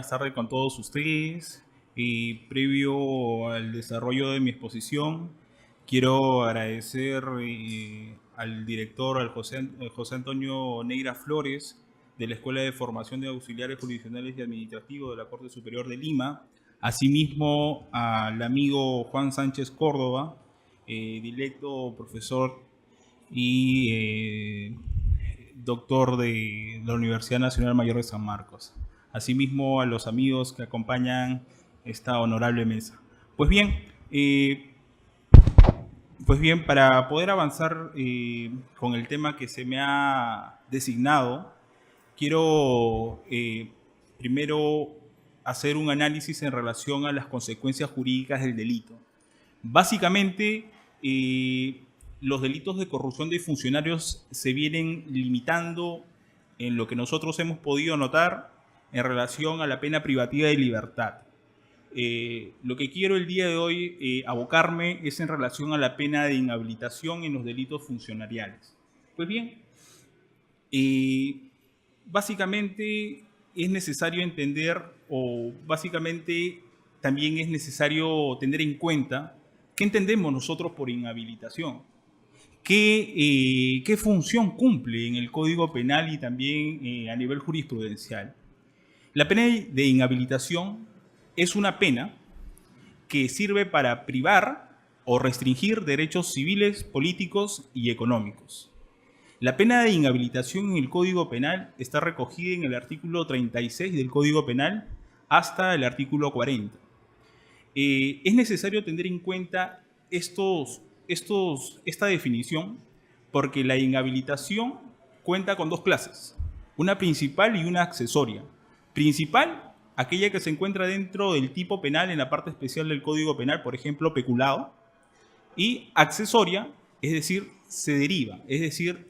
buenas tardes con todos ustedes. Previo al desarrollo de mi exposición, quiero agradecer al director, al José Antonio Neira Flores, de la Escuela de Formación de Auxiliares Jurisdiccionales y Administrativos de la Corte Superior de Lima, asimismo al amigo Juan Sánchez Córdoba, directo profesor y doctor de la Universidad Nacional Mayor de San Marcos. Asimismo a los amigos que acompañan esta honorable mesa. Pues bien, para poder avanzar con el tema que se me ha designado, quiero primero hacer un análisis en relación a las consecuencias jurídicas del delito. Básicamente, los delitos de corrupción de funcionarios se vienen limitando en lo que nosotros hemos podido notar en relación a la pena privativa de libertad. Lo que quiero el día de hoy abocarme es en relación a la pena de inhabilitación en los delitos funcionariales. Pues bien, básicamente es necesario entender, o básicamente también es necesario tener en cuenta qué entendemos nosotros por inhabilitación. ¿Qué función cumple en el Código Penal y también a nivel jurisprudencial? La pena de inhabilitación es una pena que sirve para privar o restringir derechos civiles, políticos y económicos. La pena de inhabilitación en el Código Penal está recogida en el artículo 36 del Código Penal hasta el artículo 40. Es necesario tener en cuenta esta definición porque la inhabilitación cuenta con dos clases, una principal y una accesoria. Principal, aquella que se encuentra dentro del tipo penal en la parte especial del Código Penal, por ejemplo, peculado, y accesoria, es decir, se deriva, es decir,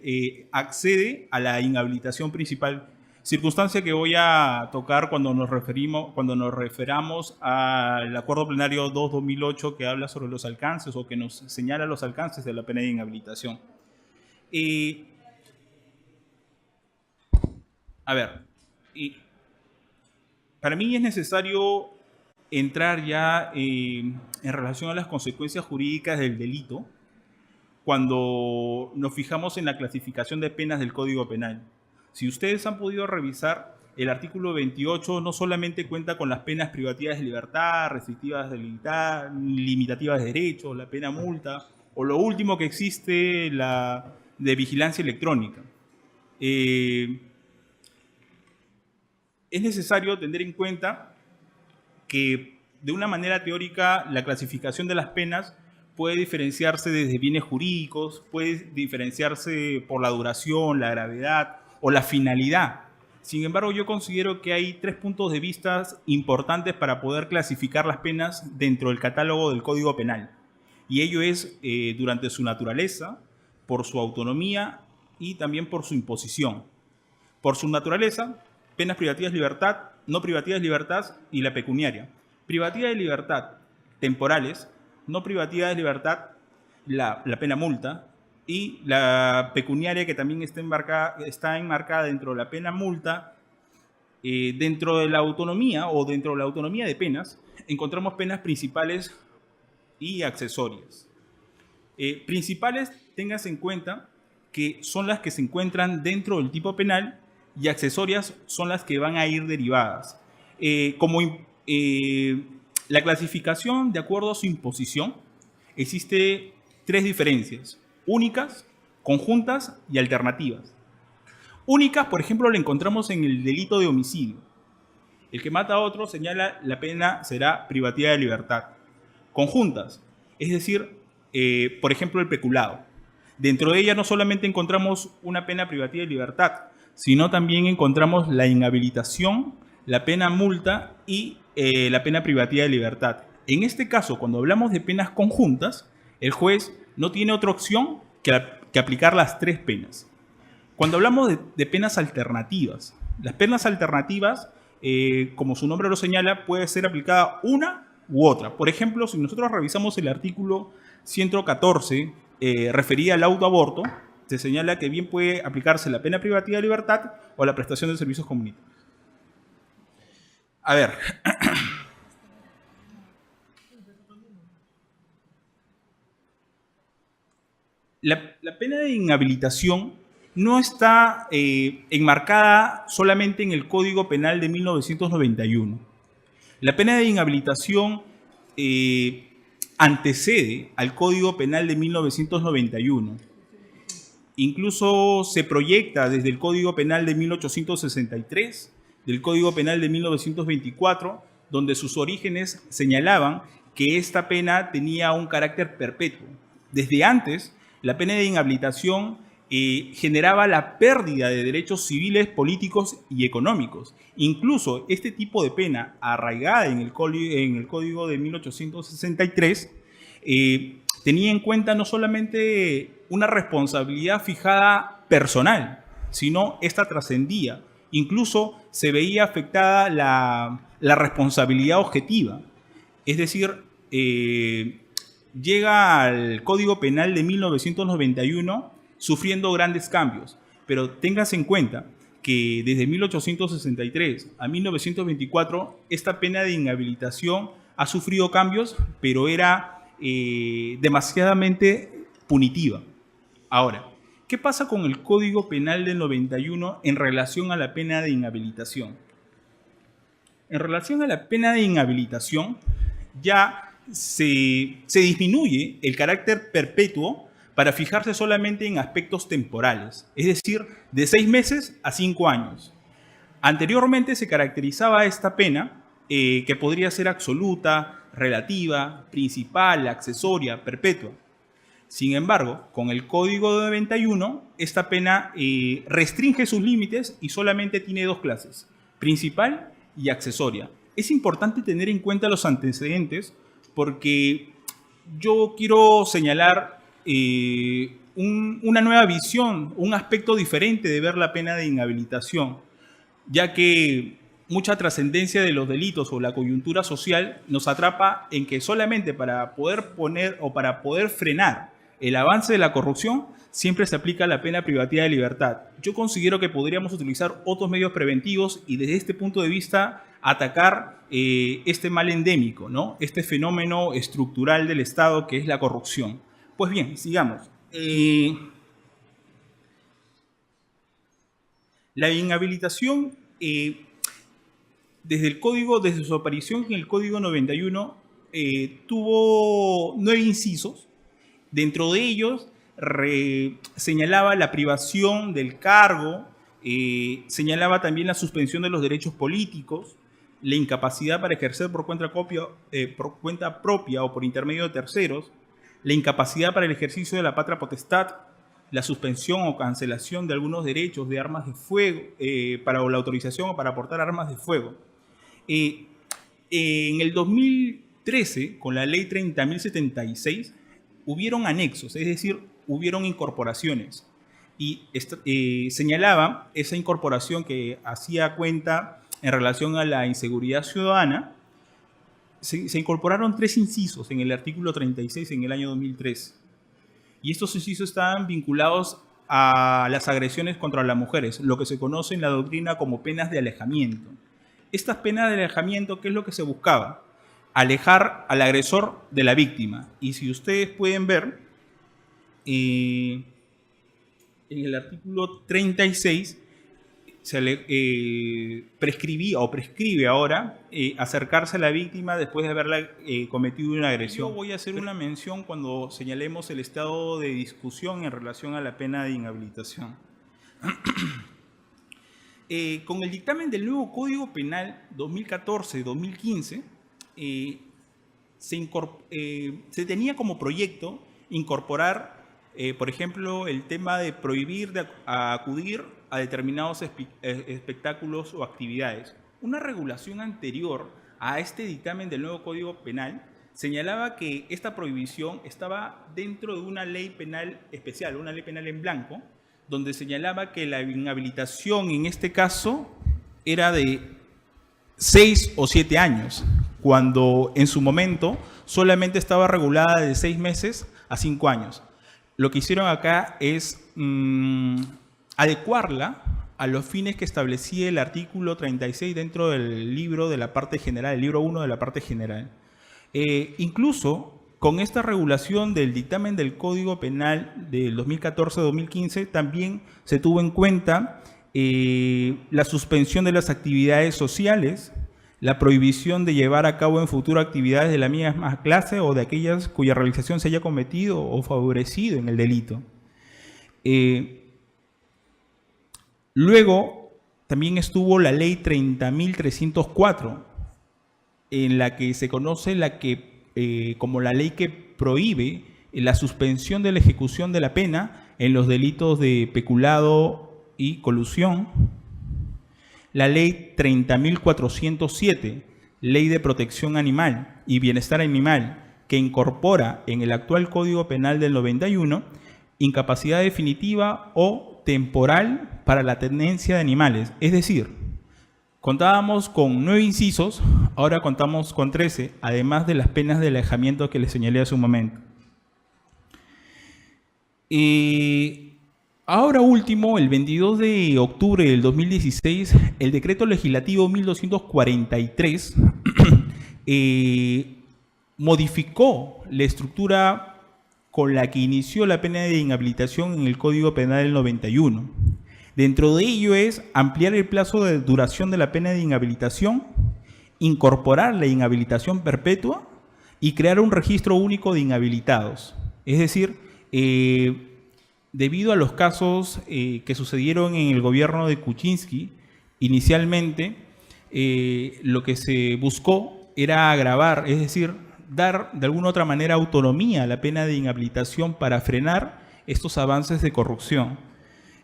accede a la inhabilitación principal, circunstancia que voy a tocar cuando nos referamos al Acuerdo Plenario 2/2008 que habla sobre los alcances o que nos señala los alcances de la pena de inhabilitación. Para mí es necesario entrar ya en relación a las consecuencias jurídicas del delito cuando nos fijamos en la clasificación de penas del Código Penal. Si ustedes han podido revisar, el artículo 28 no solamente cuenta con las penas privativas de libertad, restrictivas de libertad, limitativas de derechos, la pena multa, o lo último que existe, la de vigilancia electrónica. Es necesario tener en cuenta que de una manera teórica la clasificación de las penas puede diferenciarse desde bienes jurídicos, puede diferenciarse por la duración, la gravedad o la finalidad. Sin embargo, yo considero que hay tres puntos de vista importantes para poder clasificar las penas dentro del catálogo del Código Penal. Y ello es durante su naturaleza, por su autonomía y también por su imposición. Por su naturaleza, penas privativas de libertad, no privativas de libertad y la pecuniaria. Privativa de libertad, temporales, no privativa de libertad, la pena multa, y la pecuniaria que también está enmarcada dentro de la pena multa. Dentro de la autonomía o dentro de la autonomía de penas, encontramos penas principales y accesorias. Principales, ténganse en cuenta que son las que se encuentran dentro del tipo penal y accesorias son las que van a ir derivadas. La clasificación de acuerdo a su imposición, existe tres diferencias: únicas, conjuntas y alternativas. Únicas, por ejemplo, la encontramos en el delito de homicidio. El que mata a otro señala la pena será privativa de libertad. Conjuntas, es decir, por ejemplo, el peculado. Dentro de ella no solamente encontramos una pena privativa de libertad, sino también encontramos la inhabilitación, la pena multa y la pena privativa de libertad. En este caso, cuando hablamos de penas conjuntas, el juez no tiene otra opción que aplicar las tres penas. Cuando hablamos de penas alternativas, las penas alternativas, como su nombre lo señala, puede ser aplicada una u otra. Por ejemplo, si nosotros revisamos el artículo 114, referida al autoaborto, se señala que bien puede aplicarse la pena privativa de libertad o la prestación de servicios comunitarios. A ver, la pena de inhabilitación no está enmarcada solamente en el Código Penal de 1991. La pena de inhabilitación antecede al Código Penal de 1991. Incluso se proyecta desde el Código Penal de 1863, del Código Penal de 1924, donde sus orígenes señalaban que esta pena tenía un carácter perpetuo. Desde antes, la pena de inhabilitación generaba la pérdida de derechos civiles, políticos y económicos. Incluso este tipo de pena, arraigada en el Código de 1863, tenía en cuenta no solamente una responsabilidad fijada personal, sino esta trascendía. Incluso se veía afectada la responsabilidad objetiva. Es decir, llega al Código Penal de 1991 sufriendo grandes cambios, pero téngase en cuenta que desde 1863 a 1924 esta pena de inhabilitación ha sufrido cambios, pero era demasiadamente punitiva. Ahora, ¿qué pasa con el Código Penal del 91 en relación a la pena de inhabilitación? En relación a la pena de inhabilitación, ya se disminuye el carácter perpetuo para fijarse solamente en aspectos temporales, es decir, de 6 meses a 5 años. Anteriormente se caracterizaba esta pena que podría ser absoluta, relativa, principal, accesoria, perpetua. Sin embargo, con el Código de 91, esta pena restringe sus límites y solamente tiene 2 clases, principal y accesoria. Es importante tener en cuenta los antecedentes porque yo quiero señalar una nueva visión, un aspecto diferente de ver la pena de inhabilitación, ya que mucha trascendencia de los delitos o la coyuntura social nos atrapa en que solamente para poder poner o para poder frenar el avance de la corrupción siempre se aplica la pena privativa de libertad. Yo considero que podríamos utilizar otros medios preventivos y desde este punto de vista atacar este mal endémico, ¿no? Este fenómeno estructural del Estado que es la corrupción. Pues bien, sigamos. La inhabilitación, desde su aparición en el Código 91, tuvo 9 incisos. Dentro de ellos señalaba la privación del cargo, señalaba también la suspensión de los derechos políticos, la incapacidad para ejercer por cuenta propia o por intermedio de terceros, la incapacidad para el ejercicio de la patria potestad, la suspensión o cancelación de algunos derechos de armas de fuego, para la autorización o para aportar armas de fuego. En el 2013, con la ley 30.076, hubieron anexos, es decir, hubieron incorporaciones. Y señalaba esa incorporación que hacía cuenta en relación a la inseguridad ciudadana. Se incorporaron 3 incisos en el artículo 36 en el año 2003. Y estos incisos estaban vinculados a las agresiones contra las mujeres, lo que se conoce en la doctrina como penas de alejamiento. Estas penas de alejamiento, ¿qué es lo que se buscaba? Alejar al agresor de la víctima. Y si ustedes pueden ver, en el artículo 36 prescribía o prescribe ahora acercarse a la víctima después de haberla cometido una agresión. Yo voy a hacer una mención cuando señalemos el estado de discusión en relación a la pena de inhabilitación. Con el dictamen del nuevo Código Penal 2014-2015, se tenía como proyecto incorporar, por ejemplo, el tema de prohibir acudir a determinados espectáculos o actividades. Una regulación anterior a este dictamen del nuevo Código Penal señalaba que esta prohibición estaba dentro de una ley penal especial, una ley penal en blanco, donde señalaba que la inhabilitación en este caso era de 6 o 7 años, cuando en su momento solamente estaba regulada de 6 meses a 5 años. Lo que hicieron acá es adecuarla a los fines que establecía el artículo 36 dentro del libro de la parte general, el libro 1 de la parte general. Incluso con esta regulación del dictamen del Código Penal del 2014-2015 también se tuvo en cuenta la suspensión de las actividades sociales, la prohibición de llevar a cabo en futuro actividades de la misma clase o de aquellas cuya realización se haya cometido o favorecido en el delito. Luego también estuvo la ley 30.304, en la que se conoce como la ley que prohíbe la suspensión de la ejecución de la pena en los delitos de peculado y colusión. La ley 30.407, ley de protección animal y bienestar animal, que incorpora en el actual Código Penal del 91 incapacidad definitiva o temporal para la tenencia de animales. Es decir, contábamos con 9 incisos, ahora contamos con 13, además de las penas de alejamiento que les señalé hace un momento. Ahora último, el 22 de octubre del 2016, el decreto legislativo 1243 modificó la estructura con la que inició la pena de inhabilitación en el Código Penal del 91. Dentro de ello es ampliar el plazo de duración de la pena de inhabilitación, incorporar la inhabilitación perpetua y crear un registro único de inhabilitados. Es decir, debido a los casos que sucedieron en el gobierno de Kuczynski, inicialmente lo que se buscó era agravar, es decir, dar de alguna u otra manera autonomía a la pena de inhabilitación para frenar estos avances de corrupción.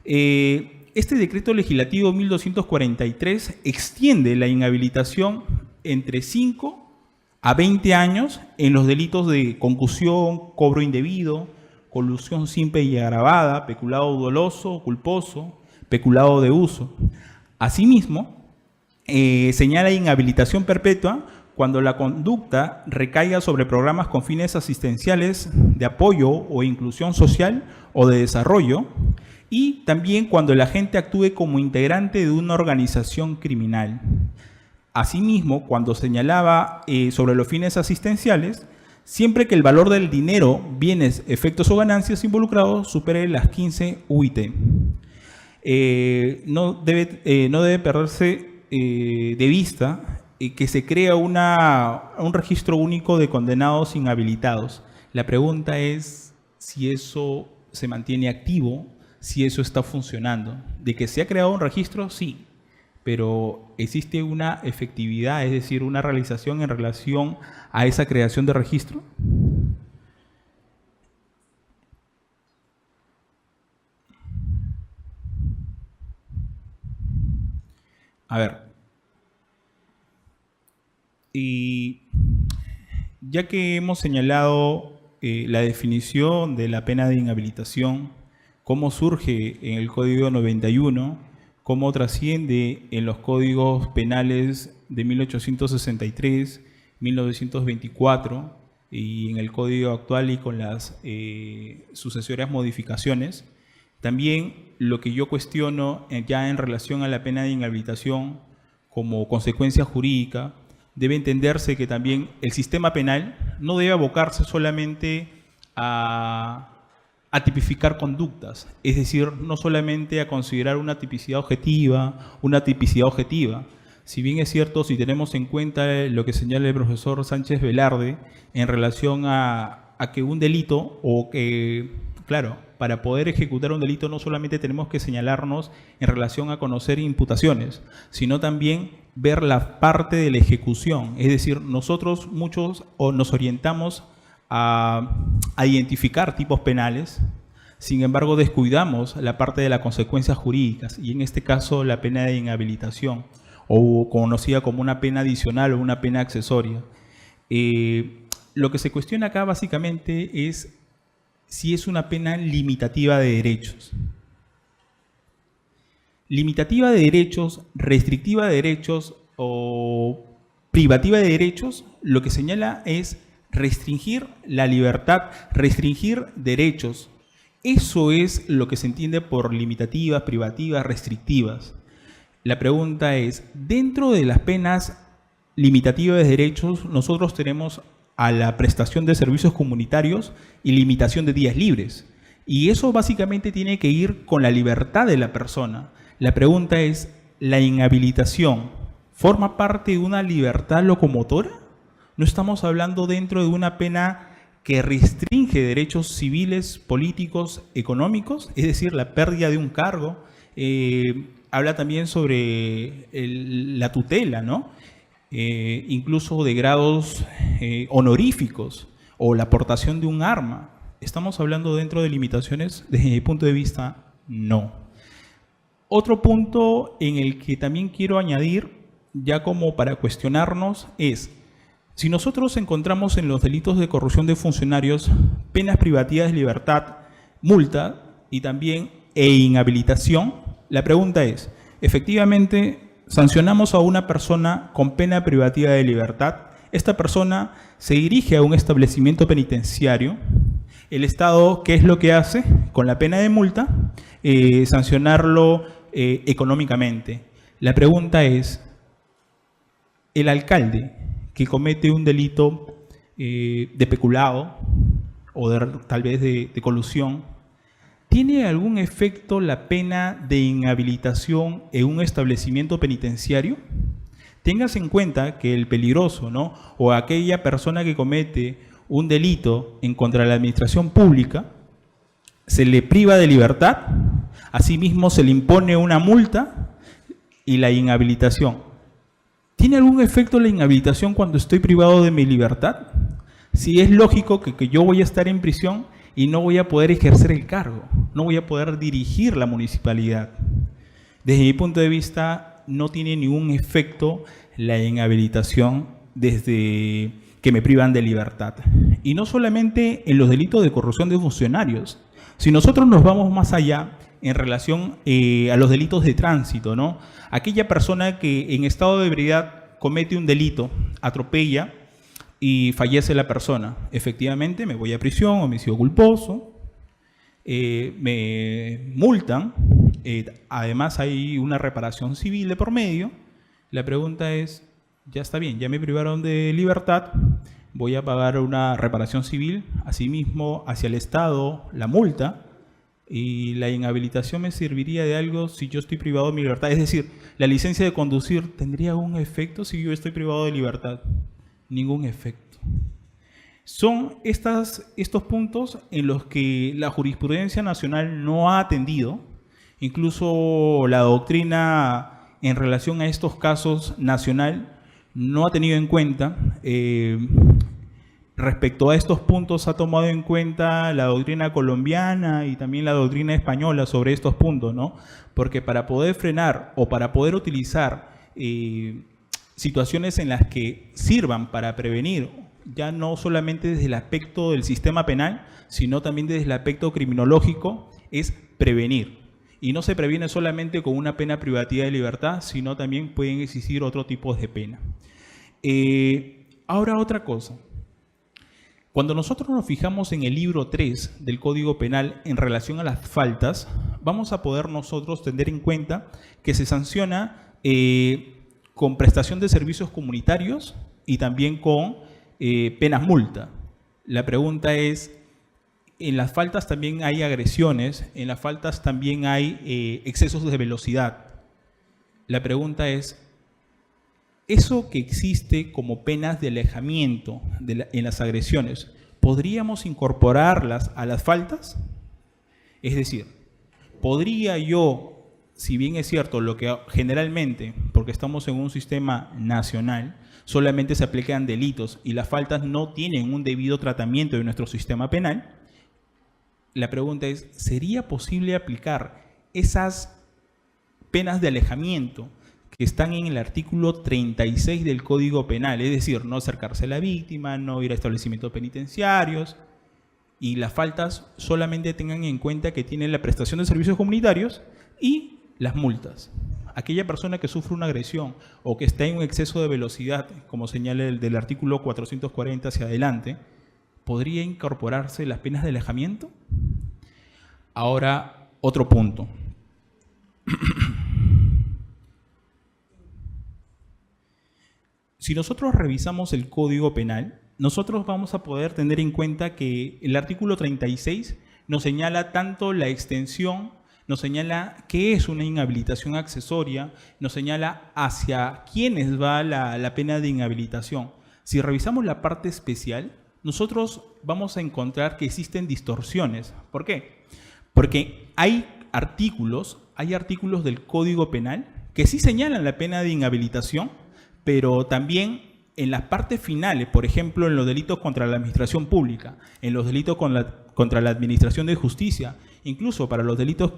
Este decreto legislativo 1243 extiende la inhabilitación entre 5 a 20 años en los delitos de concusión, cobro indebido, colusión simple y agravada, peculado doloso, culposo, peculado de uso. Asimismo, señala inhabilitación perpetua cuando la conducta recaiga sobre programas con fines asistenciales de apoyo o inclusión social o de desarrollo, y también cuando el agente actúe como integrante de una organización criminal. Asimismo, cuando señalaba sobre los fines asistenciales, siempre que el valor del dinero, bienes, efectos o ganancias involucrados supere las 15 UIT. No debe perderse de vista que se crea un registro único de condenados inhabilitados. La pregunta es si eso se mantiene activo, si eso está funcionando. De que se ha creado un registro, sí, pero ¿existe una efectividad, es decir, una realización en relación a esa creación de registro? A ver, y ya que hemos señalado la definición de la pena de inhabilitación, cómo surge en el Código 91, cómo trasciende en los códigos penales de 1863, 1924 y en el Código actual y con las sucesorias modificaciones, también lo que yo cuestiono ya en relación a la pena de inhabilitación como consecuencia jurídica, debe entenderse que también el sistema penal no debe abocarse solamente a tipificar conductas, es decir, no solamente a considerar una tipicidad objetiva. Si bien es cierto, si tenemos en cuenta lo que señala el profesor Sánchez Velarde en relación a que un delito, o que, claro, para poder ejecutar un delito no solamente tenemos que señalarnos en relación a conocer imputaciones, sino también ver la parte de la ejecución. Es decir, nosotros muchos nos orientamos a identificar tipos penales, sin embargo descuidamos la parte de las consecuencias jurídicas, y en este caso la pena de inhabilitación, o conocida como una pena adicional o una pena accesoria. Lo que se cuestiona acá básicamente es si es una pena limitativa de derechos. Limitativa de derechos, restrictiva de derechos o privativa de derechos, lo que señala es restringir la libertad, restringir derechos. Eso es lo que se entiende por limitativas, privativas, restrictivas. La pregunta es, dentro de las penas limitativas de derechos, nosotros tenemos a la prestación de servicios comunitarios y limitación de días libres. Y eso básicamente tiene que ir con la libertad de la persona. La pregunta es, ¿la inhabilitación forma parte de una libertad locomotora? ¿No estamos hablando dentro de una pena que restringe derechos civiles, políticos, económicos? Es decir, la pérdida de un cargo. Habla también sobre la tutela, ¿no? Incluso de grados honoríficos o la aportación de un arma. ¿Estamos hablando dentro de limitaciones? Desde mi punto de vista, no. Otro punto en el que también quiero añadir, ya como para cuestionarnos, es si nosotros encontramos en los delitos de corrupción de funcionarios penas privativas de libertad, multa y también inhabilitación, la pregunta es, efectivamente, sancionamos a una persona con pena privativa de libertad, esta persona se dirige a un establecimiento penitenciario, el Estado, ¿qué es lo que hace? Con la pena de multa, sancionarlo económicamente. La pregunta es, el alcalde que comete un delito de peculado o tal vez de colusión, ¿tiene algún efecto la pena de inhabilitación en un establecimiento penitenciario? Téngase en cuenta que el peligroso, ¿no? O aquella persona que comete un delito en contra de la administración pública, se le priva de libertad, asimismo se le impone una multa y la inhabilitación. ¿Tiene algún efecto la inhabilitación cuando estoy privado de mi libertad? Si es lógico que yo voy a estar en prisión y no voy a poder ejercer el cargo, no voy a poder dirigir la municipalidad. Desde mi punto de vista, no tiene ningún efecto la inhabilitación desde que me privan de libertad. Y no solamente en los delitos de corrupción de funcionarios. Si nosotros nos vamos más allá en relación a los delitos de tránsito, ¿no? Aquella persona que en estado de ebriedad comete un delito, atropella y fallece la persona. Efectivamente, me voy a prisión, homicidio culposo, me multan, además hay una reparación civil de por medio. La pregunta es, ya está bien, ya me privaron de libertad, voy a pagar una reparación civil, asimismo hacia el Estado la multa, y la inhabilitación me serviría de algo si yo estoy privado de mi libertad. Es decir, la licencia de conducir tendría algún efecto si yo estoy privado de libertad. Ningún efecto. Son estos puntos en los que la jurisprudencia nacional no ha atendido. Incluso la doctrina en relación a estos casos nacional no ha tenido en cuenta. Respecto a estos puntos ha tomado en cuenta la doctrina colombiana y también la doctrina española sobre estos puntos, ¿no? Porque para poder frenar o para poder utilizar situaciones en las que sirvan para prevenir, ya no solamente desde el aspecto del sistema penal, sino también desde el aspecto criminológico, es prevenir. Y no se previene solamente con una pena privativa de libertad, sino también pueden existir otros tipos de pena. Ahora otra cosa. Cuando nosotros nos fijamos en el libro 3 del Código Penal en relación a las faltas, vamos a poder nosotros tener en cuenta que se sanciona con prestación de servicios comunitarios y también con penas multa. La pregunta es, en las faltas también hay agresiones, en las faltas también hay excesos de velocidad. La pregunta es, eso que existe como penas de alejamiento en las agresiones, ¿podríamos incorporarlas a las faltas? Es decir, ¿podría yo, si bien es cierto lo que generalmente, porque estamos en un sistema nacional, solamente se aplican delitos y las faltas no tienen un debido tratamiento de nuestro sistema penal? La pregunta es, ¿sería posible aplicar esas penas de alejamiento que están en el artículo 36 del Código Penal? Es decir, no acercarse a la víctima, no ir a establecimientos penitenciarios, y las faltas solamente tengan en cuenta que tienen la prestación de servicios comunitarios y las multas. Aquella persona que sufre una agresión o que está en un exceso de velocidad, como señala el del artículo 440 hacia adelante, ¿podría incorporarse las penas de alejamiento? Ahora, otro punto. Si nosotros revisamos el Código Penal, nosotros vamos a poder tener en cuenta que el artículo 36 nos señala tanto la extensión, nos señala qué es una inhabilitación accesoria, nos señala hacia quiénes va la pena de inhabilitación. Si revisamos la parte especial, nosotros vamos a encontrar que existen distorsiones. ¿Por qué? Porque hay artículos del Código Penal que sí señalan la pena de inhabilitación, pero también en las partes finales, por ejemplo, en los delitos contra la administración pública, en los delitos contra la administración de justicia, incluso para los delitos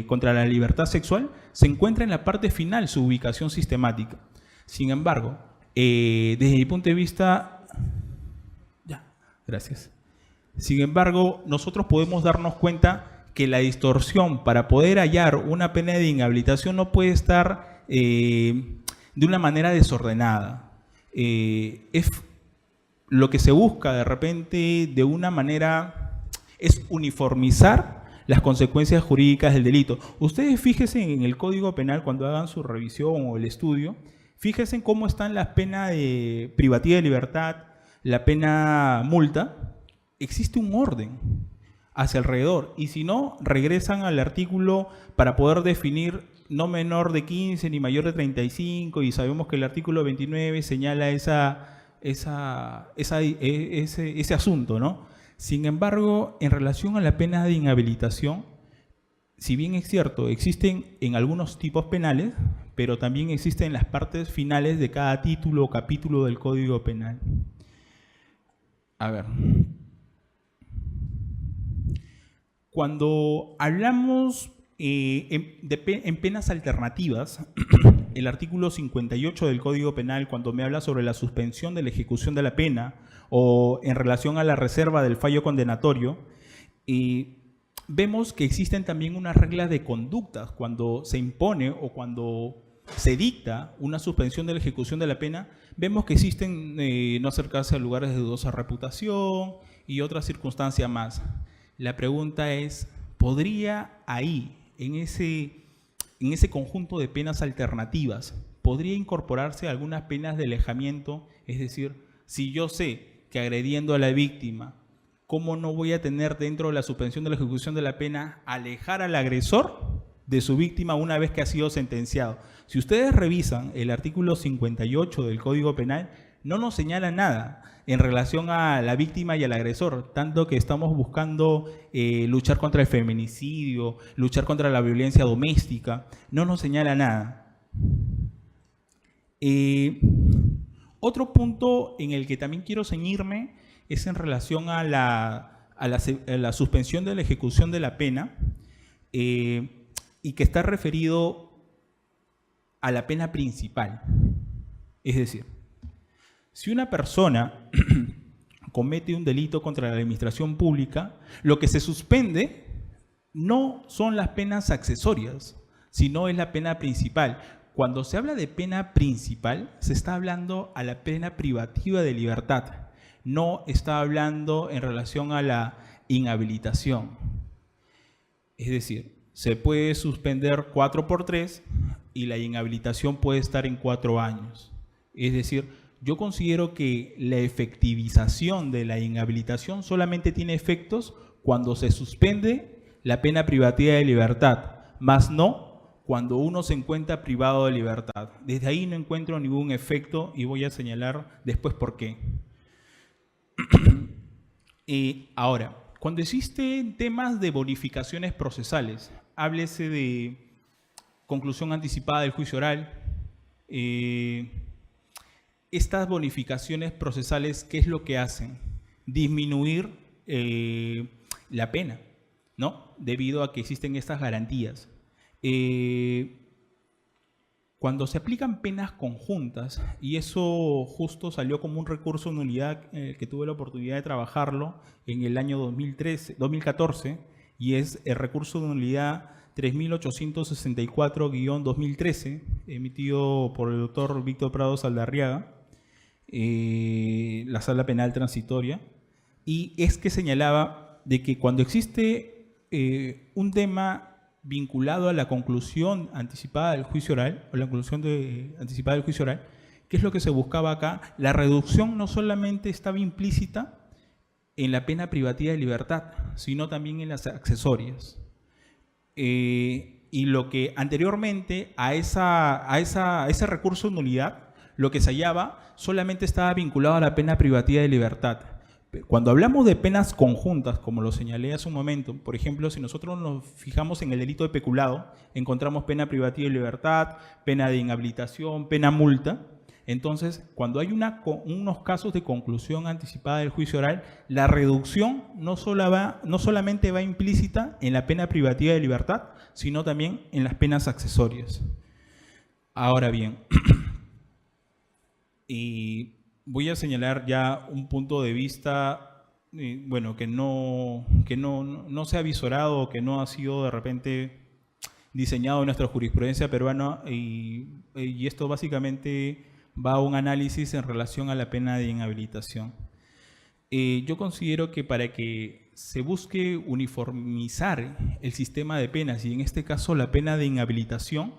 contra la libertad sexual, se encuentra en la parte final su ubicación sistemática. Sin embargo, desde mi punto de vista... Ya, gracias. Sin embargo, nosotros podemos darnos cuenta que la distorsión para poder hallar una pena de inhabilitación no puede estar de una manera desordenada. Es lo que se busca de repente de una manera es uniformizar las consecuencias jurídicas del delito. Ustedes fíjense en el Código Penal cuando hagan su revisión o el estudio, fíjense en cómo están las penas de privativa de libertad, la pena multa. Existe un orden hacia alrededor y si no, regresan al artículo para poder definir no menor de 15 ni mayor de 35 y sabemos que el artículo 29 señala ese asunto, ¿no? Sin embargo, en relación a la pena de inhabilitación, si bien es cierto, existen en algunos tipos penales, pero también existen en las partes finales de cada título o capítulo del Código Penal. A ver. Cuando hablamos en penas alternativas, el artículo 58 del Código Penal, cuando me habla sobre la suspensión de la ejecución de la pena o en relación a la reserva del fallo condenatorio, vemos que existen también unas reglas de conductas cuando se impone o cuando se dicta una suspensión de la ejecución de la pena. Vemos que existen no acercarse a lugares de dudosa reputación y otras circunstancias más. La pregunta es, ¿podría ahí, en ese conjunto de penas alternativas, podría incorporarse algunas penas de alejamiento? Es decir, si yo sé que agrediendo a la víctima, ¿cómo no voy a tener dentro de la suspensión de la ejecución de la pena alejar al agresor de su víctima una vez que ha sido sentenciado? Si ustedes revisan el artículo 58 del Código Penal, no nos señala nada en relación a la víctima y al agresor, tanto que estamos buscando luchar contra el feminicidio, luchar contra la violencia doméstica, no nos señala nada. Otro punto en el que también quiero ceñirme es en relación a la suspensión de la ejecución de la pena y que está referido a la pena principal. Es decir, si una persona comete un delito contra la administración pública, lo que se suspende no son las penas accesorias, sino es la pena principal. Cuando se habla de pena principal, se está hablando a la pena privativa de libertad, no está hablando en relación a la inhabilitación. Es decir, se puede suspender 4x3 y la inhabilitación puede estar en 4 años. Es decir, yo considero que la efectivización de la inhabilitación solamente tiene efectos cuando se suspende la pena privativa de libertad, más no cuando uno se encuentra privado de libertad. Desde ahí no encuentro ningún efecto y voy a señalar después por qué. Ahora, cuando existen temas de bonificaciones procesales, háblese de conclusión anticipada del juicio oral, estas bonificaciones procesales, ¿qué es lo que hacen? Disminuir la pena, ¿no? Debido a que existen estas garantías. Cuando se aplican penas conjuntas, y eso justo salió como un recurso de nulidad que tuve la oportunidad de trabajarlo en el año 2014, y es el recurso de nulidad 3864-2013, emitido por el doctor Víctor Prado Saldarriaga, la Sala Penal Transitoria, y es que señalaba de que cuando existe un tema vinculado a la conclusión anticipada del juicio oral, o la conclusión anticipada del juicio oral. ¿Qué es lo que se buscaba acá? La reducción no solamente estaba implícita en la pena privativa de libertad, sino también en las accesorias. Y lo que anteriormente a ese recurso de nulidad, lo que se hallaba solamente estaba vinculado a la pena privativa de libertad. Cuando hablamos de penas conjuntas, como lo señalé hace un momento, por ejemplo, si nosotros nos fijamos en el delito de peculado, encontramos pena privativa de libertad, pena de inhabilitación, pena multa. Entonces, cuando hay unos casos de conclusión anticipada del juicio oral, la reducción no solamente va implícita en la pena privativa de libertad, sino también en las penas accesorias. Ahora bien, y voy a señalar ya un punto de vista, bueno, que no se ha visorado, que no ha sido de repente diseñado en nuestra jurisprudencia peruana, y esto básicamente va a un análisis en relación a la pena de inhabilitación. Yo considero que para que se busque uniformizar el sistema de penas, y en este caso la pena de inhabilitación,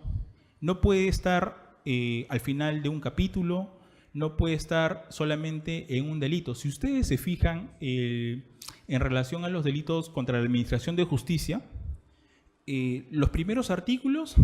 no puede estar al final de un capítulo, no puede estar solamente en un delito. Si ustedes se fijan en relación a los delitos contra la administración de justicia, los primeros artículos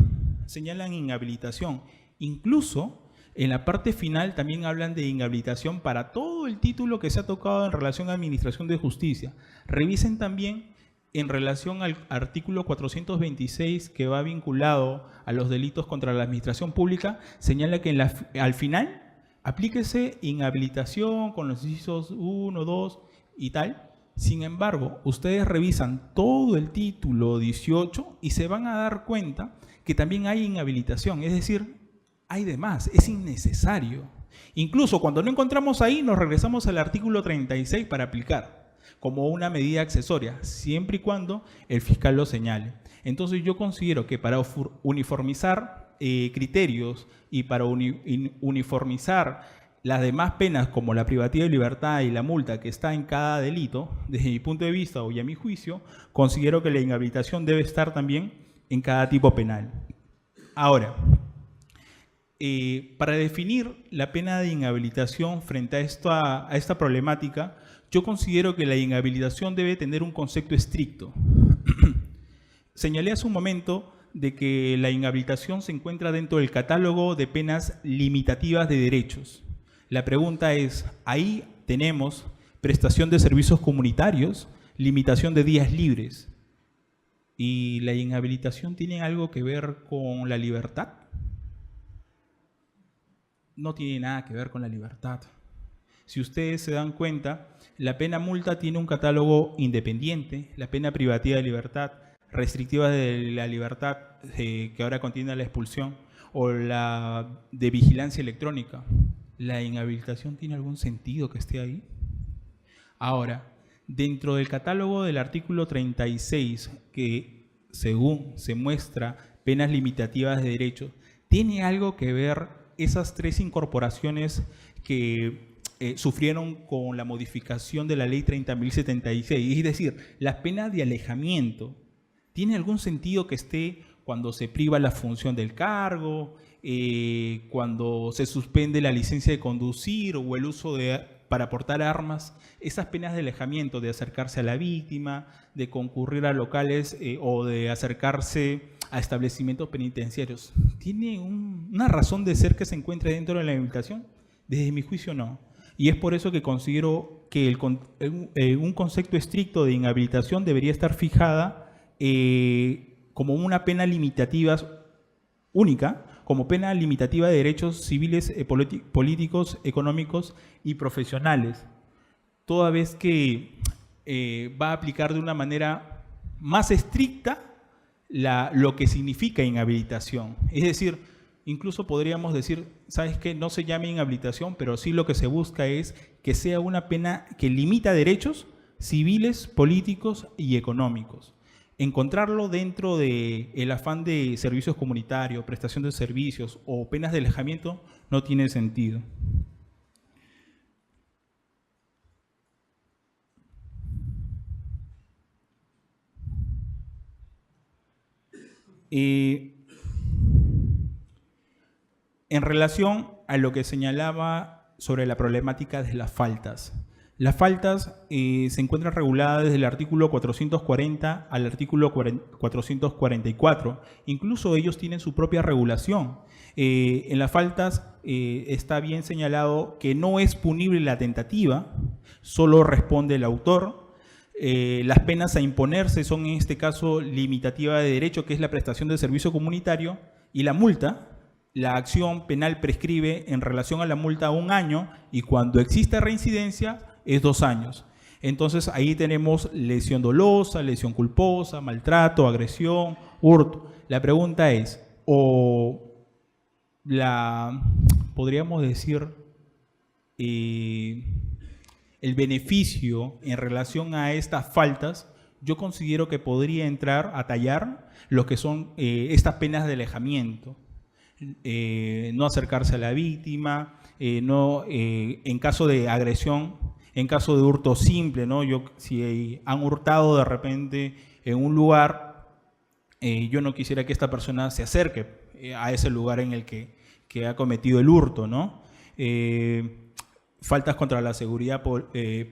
señalan inhabilitación. Incluso en la parte final también hablan de inhabilitación para todo el título que se ha tocado en relación a administración de justicia. Revisen también en relación al artículo 426, que va vinculado a los delitos contra la administración pública, señala que al final aplíquese inhabilitación con los incisos 1, 2 y tal. Sin embargo, ustedes revisan todo el título 18 y se van a dar cuenta que también hay inhabilitación, es decir, hay de más, es innecesario. Incluso cuando no encontramos ahí, nos regresamos al artículo 36 para aplicar como una medida accesoria, siempre y cuando el fiscal lo señale. Entonces yo considero que para uniformizar criterios y para uniformizar las demás penas como la privativa de libertad y la multa que está en cada delito, desde mi punto de vista y a mi juicio, considero que la inhabilitación debe estar también en cada tipo penal. Ahora, para definir la pena de inhabilitación frente a esta problemática, yo considero que la inhabilitación debe tener un concepto estricto. Señalé hace un momento de que la inhabilitación se encuentra dentro del catálogo de penas limitativas de derechos. La pregunta es, ahí tenemos prestación de servicios comunitarios, limitación de días libres. ¿Y la inhabilitación tiene algo que ver con la libertad? No tiene nada que ver con la libertad. Si ustedes se dan cuenta, la pena multa tiene un catálogo independiente, la pena privativa de libertad, restrictiva de la libertad, que ahora contiene la expulsión, o la de vigilancia electrónica. ¿La inhabilitación tiene algún sentido que esté ahí? Ahora, dentro del catálogo del artículo 36, que según se muestra penas limitativas de derechos, ¿tiene algo que ver esas tres incorporaciones que sufrieron con la modificación de la ley 30.076? Es decir, las penas de alejamiento. ¿Tiene algún sentido que esté cuando se priva la función del cargo, cuando se suspende la licencia de conducir o el uso para portar armas? Esas penas de alejamiento, de acercarse a la víctima, de concurrir a locales o de acercarse a establecimientos penitenciarios, ¿tiene una razón de ser que se encuentre dentro de la inhabilitación? Desde mi juicio no. Y es por eso que considero que un concepto estricto de inhabilitación debería estar fijada como una pena limitativa única, como pena limitativa de derechos civiles, políticos, económicos y profesionales, toda vez que va a aplicar de una manera más estricta lo que significa inhabilitación. Es decir, incluso podríamos decir, ¿sabes qué? No se llame inhabilitación, pero sí lo que se busca es que sea una pena que limita derechos civiles, políticos y económicos. Encontrarlo dentro del afán de servicios comunitarios, prestación de servicios o penas de alejamiento no tiene sentido. Eh, en relación a lo que señalaba sobre la problemática de las faltas se encuentran reguladas desde el artículo 440 al artículo 444. Incluso ellos tienen su propia regulación. En las faltas está bien señalado que no es punible la tentativa, solo responde el autor. Las penas a imponerse son en este caso limitativa de derecho, que es la prestación de servicio comunitario, y la multa. La acción penal prescribe en relación a la multa 1 año y cuando exista reincidencia es 2 años. Entonces ahí tenemos lesión dolosa, lesión culposa, maltrato, agresión, hurto. La pregunta es, podríamos decir, el beneficio en relación a estas faltas, yo considero que podría entrar a tallar lo que son estas penas de alejamiento. No acercarse a la víctima, en caso de agresión, en caso de hurto simple, ¿no? Si han hurtado de repente en un lugar, yo no quisiera que esta persona se acerque a ese lugar en el que ha cometido el hurto, ¿no? Faltas contra la seguridad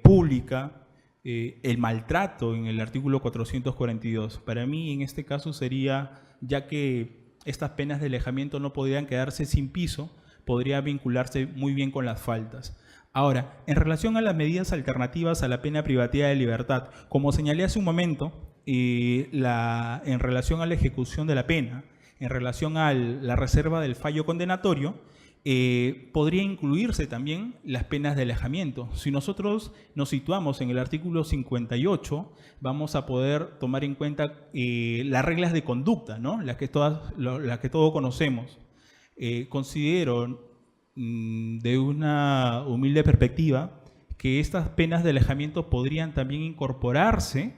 pública, el maltrato en el artículo 442. Para mí, en este caso sería, ya que estas penas de alejamiento no podrían quedarse sin piso, podría vincularse muy bien con las faltas. Ahora, en relación a las medidas alternativas a la pena privativa de libertad, como señalé hace un momento, en relación a la ejecución de la pena, en relación a la reserva del fallo condenatorio, podría incluirse también las penas de alejamiento. Si nosotros nos situamos en el artículo 58, vamos a poder tomar en cuenta las reglas de conducta, ¿no? las que todos conocemos. Considero, de una humilde perspectiva, que estas penas de alejamiento podrían también incorporarse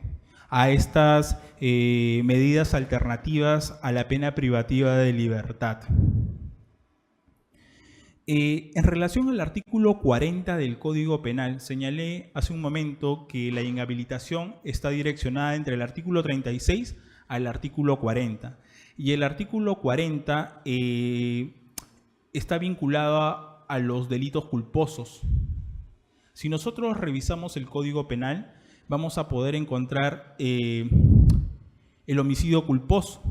a estas medidas alternativas a la pena privativa de libertad. En relación al artículo 40 del Código Penal, señalé hace un momento que la inhabilitación está direccionada entre el artículo 36 al artículo 40. Y el artículo 40 está vinculado a los delitos culposos. Si nosotros revisamos el Código Penal, vamos a poder encontrar el homicidio culposo.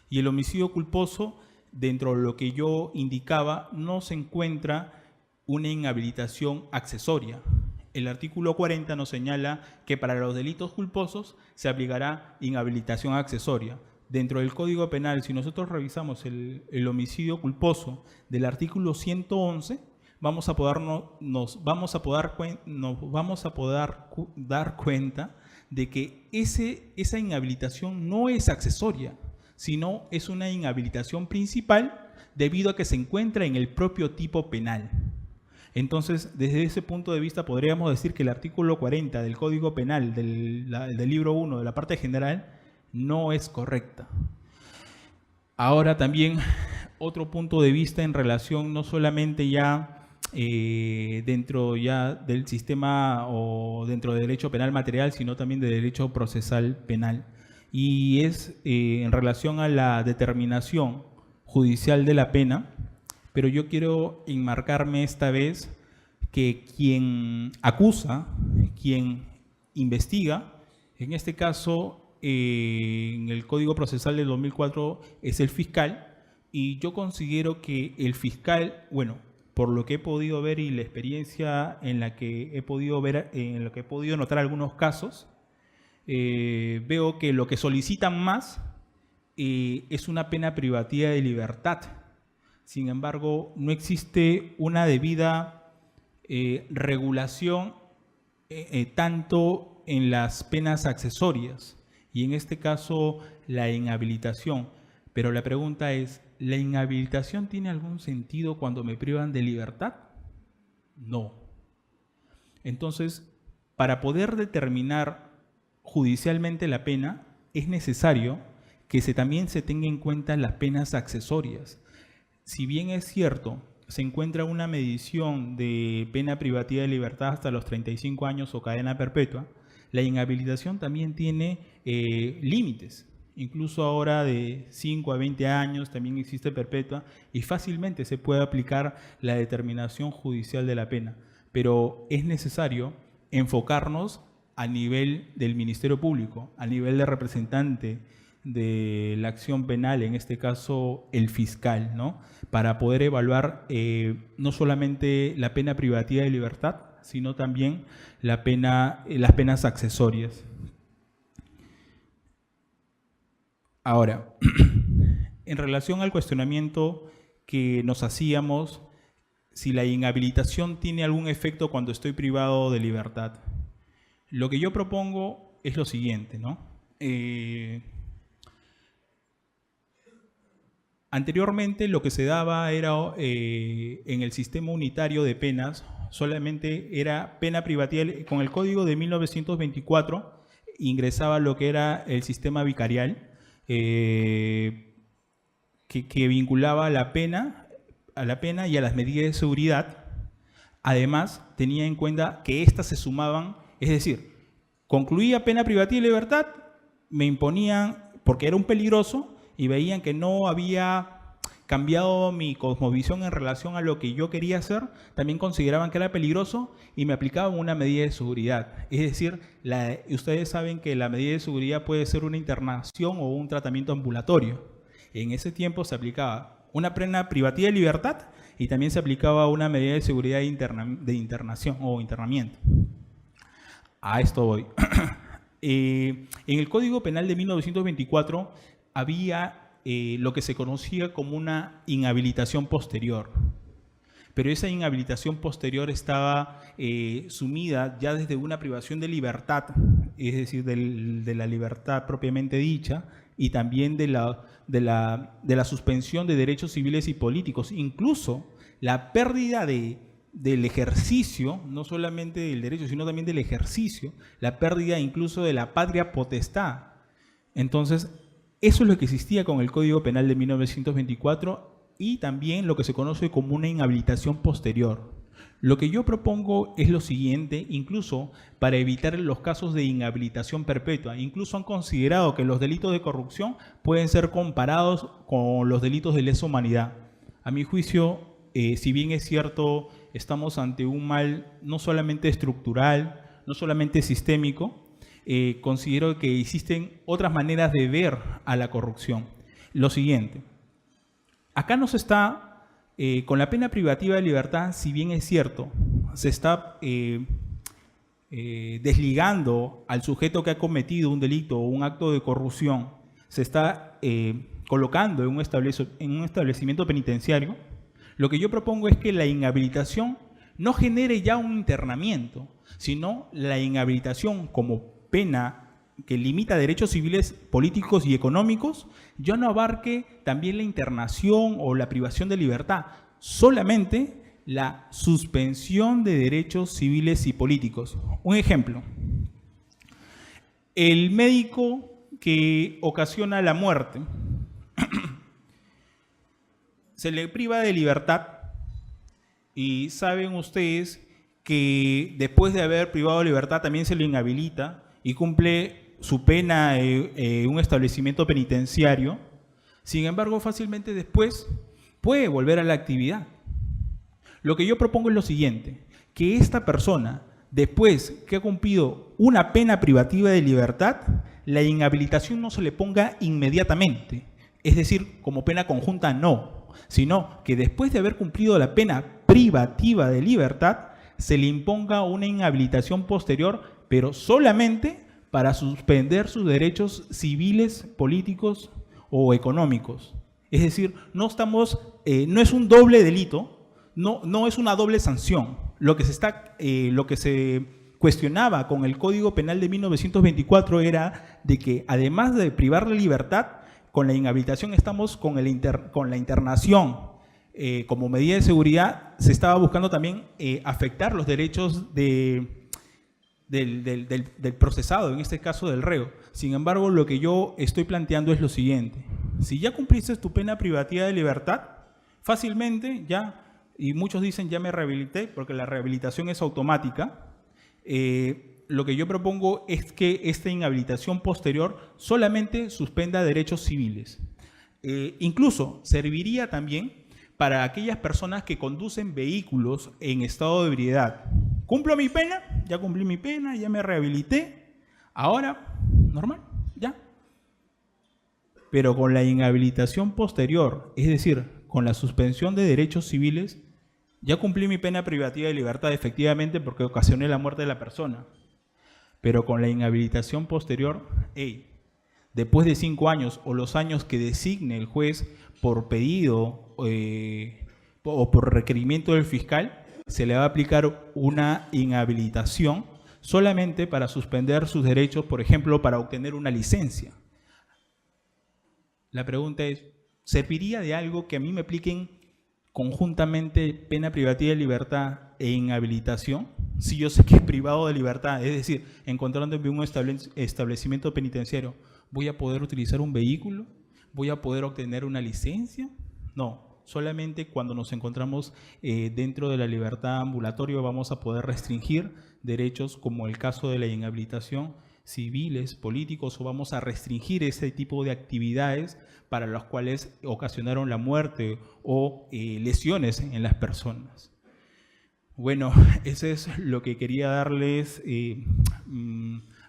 Y el homicidio culposo, dentro de lo que yo indicaba, no se encuentra una inhabilitación accesoria. El artículo 40 nos señala que para los delitos culposos se aplicará inhabilitación accesoria. Dentro del Código Penal, si nosotros revisamos el homicidio culposo del artículo 111, nos vamos a poder dar cuenta de que esa inhabilitación no es accesoria, sino es una inhabilitación principal debido a que se encuentra en el propio tipo penal. Entonces, desde ese punto de vista, podríamos decir que el artículo 40 del Código Penal, del libro 1, de la parte general, no es correcta. Ahora también, otro punto de vista en relación no solamente ya dentro ya del sistema o dentro del derecho penal material, sino también del derecho procesal penal. Y es en relación a la determinación judicial de la pena, pero yo quiero enmarcarme esta vez que quien acusa, quien investiga, en este caso en el Código Procesal del 2004 es el fiscal, y yo considero que el fiscal, bueno, por lo que he podido ver y la experiencia en la que he podido ver, en lo que he podido notar algunos casos, veo que lo que solicitan más es una pena privativa de libertad. Sin embargo, no existe una debida regulación tanto en las penas accesorias y en este caso la inhabilitación. Pero la pregunta es, ¿la inhabilitación tiene algún sentido cuando me privan de libertad? No. Entonces, para poder determinar judicialmente la pena, es necesario que también se tenga en cuenta las penas accesorias. Si bien es cierto, se encuentra una medición de pena privativa de libertad hasta los 35 años o cadena perpetua, la inhabilitación también tiene límites. Incluso ahora de 5 a 20 años también existe perpetua y fácilmente se puede aplicar la determinación judicial de la pena. Pero es necesario enfocarnos a nivel del Ministerio Público, a nivel de representante de la acción penal, en este caso el fiscal, ¿no? Para poder evaluar no solamente la pena privativa de libertad, sino también las penas accesorias. Ahora, en relación al cuestionamiento que nos hacíamos, si la inhabilitación tiene algún efecto cuando estoy privado de libertad, lo que yo propongo es lo siguiente, ¿no? Anteriormente lo que se daba era en el sistema unitario de penas, solamente era pena privativa. Con el código de 1924 ingresaba lo que era el sistema vicarial, que vinculaba a la pena y a las medidas de seguridad. Además, tenía en cuenta que éstas se sumaban, es decir, concluía pena privativa de libertad, me imponían, porque era un peligroso, y veían que no había cambiado mi cosmovisión en relación a lo que yo quería hacer, también consideraban que era peligroso y me aplicaban una medida de seguridad. Es decir, ustedes saben que la medida de seguridad puede ser una internación o un tratamiento ambulatorio. En ese tiempo se aplicaba una pena privativa de libertad y también se aplicaba una medida de seguridad de internación o internamiento. A esto voy. En el Código Penal de 1924 había lo que se conocía como una inhabilitación posterior. Pero esa inhabilitación posterior estaba sumida ya desde una privación de libertad, es decir, de la libertad propiamente dicha, y también de la suspensión de derechos civiles y políticos. Incluso la pérdida del ejercicio, no solamente del derecho, sino también del ejercicio, la pérdida incluso de la patria potestad. Entonces, eso es lo que existía con el Código Penal de 1924 y también lo que se conoce como una inhabilitación posterior. Lo que yo propongo es lo siguiente, incluso para evitar los casos de inhabilitación perpetua. Incluso han considerado que los delitos de corrupción pueden ser comparados con los delitos de lesa humanidad. A mi juicio, si bien es cierto, estamos ante un mal no solamente estructural, no solamente sistémico, considero que existen otras maneras de ver a la corrupción. Lo siguiente, acá no se está, con la pena privativa de libertad, si bien es cierto, se está desligando al sujeto que ha cometido un delito o un acto de corrupción, se está colocando en un establecimiento penitenciario. Lo que yo propongo es que la inhabilitación no genere ya un internamiento, sino la inhabilitación como pena que limita derechos civiles, políticos y económicos, ya no abarque también la internación o la privación de libertad, solamente la suspensión de derechos civiles y políticos. Un ejemplo, el médico que ocasiona la muerte se le priva de libertad y saben ustedes que después de haber privado de libertad también se le inhabilita y cumple su pena en un establecimiento penitenciario. Sin embargo, fácilmente después puede volver a la actividad. Lo que yo propongo es lo siguiente, que esta persona, después que ha cumplido una pena privativa de libertad, la inhabilitación no se le ponga inmediatamente, es decir, como pena conjunta no, sino que después de haber cumplido la pena privativa de libertad, se le imponga una inhabilitación posterior, pero solamente para suspender sus derechos civiles, políticos o económicos. Es decir, no es un doble delito, no es una doble sanción. Lo que se cuestionaba con el Código Penal de 1924 era de que además de privar la libertad, con la inhabilitación estamos con la internación como medida de seguridad, se estaba buscando también afectar los derechos del procesado, en este caso del reo. Sin embargo, lo que yo estoy planteando es lo siguiente. Si ya cumpliste tu pena privativa de libertad, fácilmente ya, y muchos dicen ya me rehabilité, porque la rehabilitación es automática, lo que yo propongo es que esta inhabilitación posterior solamente suspenda derechos civiles. Incluso serviría también para aquellas personas que conducen vehículos en estado de ebriedad. ¿Cumplo mi pena? Ya cumplí mi pena, ya me rehabilité. Ahora, normal, ya. Pero con la inhabilitación posterior, es decir, con la suspensión de derechos civiles, ya cumplí mi pena privativa de libertad efectivamente porque ocasioné la muerte de la persona. Pero con la inhabilitación posterior, después de 5 años o los años que designe el juez por pedido o por requerimiento del fiscal, se le va a aplicar una inhabilitación solamente para suspender sus derechos, por ejemplo, para obtener una licencia. La pregunta es, ¿serviría de algo que a mí me apliquen conjuntamente pena privativa de libertad e inhabilitación? Si yo sé que es privado de libertad, es decir, encontrándome en un establecimiento penitenciario, ¿voy a poder utilizar un vehículo? ¿Voy a poder obtener una licencia? No, solamente cuando nos encontramos dentro de la libertad ambulatoria vamos a poder restringir derechos como el caso de la inhabilitación civiles, políticos, o vamos a restringir ese tipo de actividades para las cuales ocasionaron la muerte o lesiones en las personas. Bueno, eso es lo que quería darles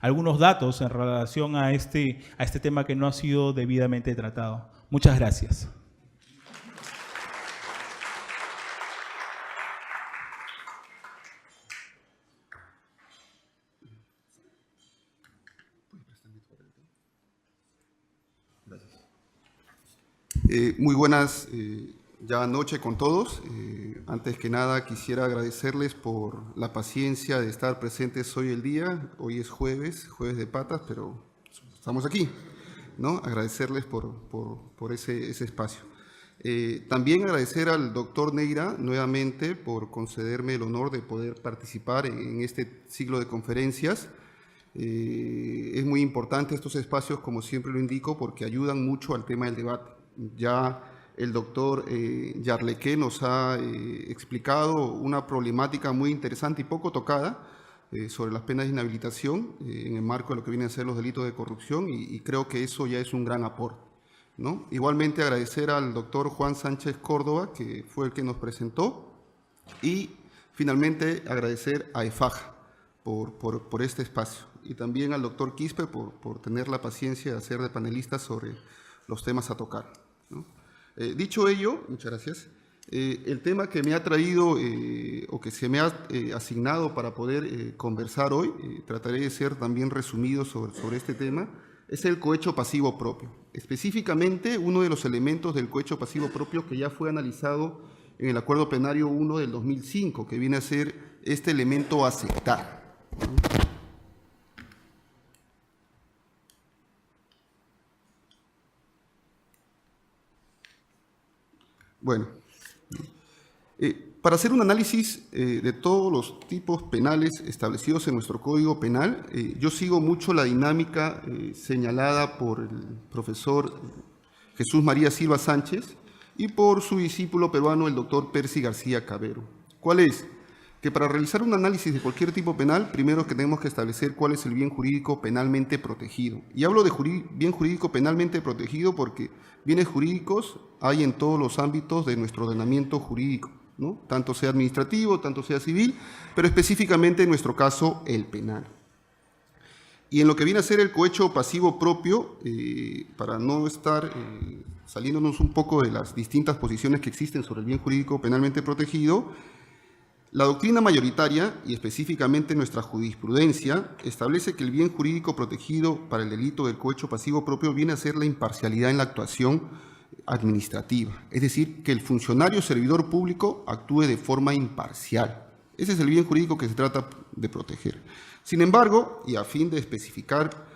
algunos datos en relación a este tema que no ha sido debidamente tratado. Muchas gracias. Muy buenas ya noche con todos. Antes que nada quisiera agradecerles por la paciencia de estar presentes hoy el día. Hoy es jueves de patas, pero estamos aquí, ¿no? Agradecerles por ese espacio. También agradecer al doctor Neira nuevamente por concederme el honor de poder participar en este ciclo de conferencias. Es muy importante estos espacios, como siempre lo indico, porque ayudan mucho al tema del debate. Ya el doctor Yarlequé nos ha explicado una problemática muy interesante y poco tocada sobre las penas de inhabilitación en el marco de lo que vienen a ser los delitos de corrupción y creo que eso ya es un gran aporte, ¿no? Igualmente agradecer al doctor Juan Sánchez Córdoba, que fue el que nos presentó, y finalmente agradecer a EFAJA por este espacio y también al doctor Quispe por tener la paciencia de hacer de panelista sobre los temas a tocar, ¿no? Dicho ello, muchas gracias, el tema que me ha traído o que se me ha asignado para poder conversar hoy, trataré de ser también resumido sobre este tema, es el cohecho pasivo propio. Específicamente, uno de los elementos del cohecho pasivo propio que ya fue analizado en el Acuerdo Penario 1 del 2005, que viene a ser este elemento aceptar, ¿no? Bueno, para hacer un análisis de todos los tipos penales establecidos en nuestro Código Penal, yo sigo mucho la dinámica señalada por el profesor Jesús María Silva Sánchez y por su discípulo peruano, el doctor Percy García Cabero. ¿Cuál es? Que para realizar un análisis de cualquier tipo penal, primero que tenemos que establecer cuál es el bien jurídico penalmente protegido. Y hablo de bien jurídico penalmente protegido porque bienes jurídicos hay en todos los ámbitos de nuestro ordenamiento jurídico, ¿no? Tanto sea administrativo, tanto sea civil, pero específicamente en nuestro caso el penal. Y en lo que viene a ser el cohecho pasivo propio, para no estar saliéndonos un poco de las distintas posiciones que existen sobre el bien jurídico penalmente protegido, la doctrina mayoritaria, y específicamente nuestra jurisprudencia, establece que el bien jurídico protegido para el delito del cohecho pasivo propio viene a ser la imparcialidad en la actuación administrativa, es decir, que el funcionario servidor público actúe de forma imparcial. Ese es el bien jurídico que se trata de proteger. Sin embargo, y a fin de especificar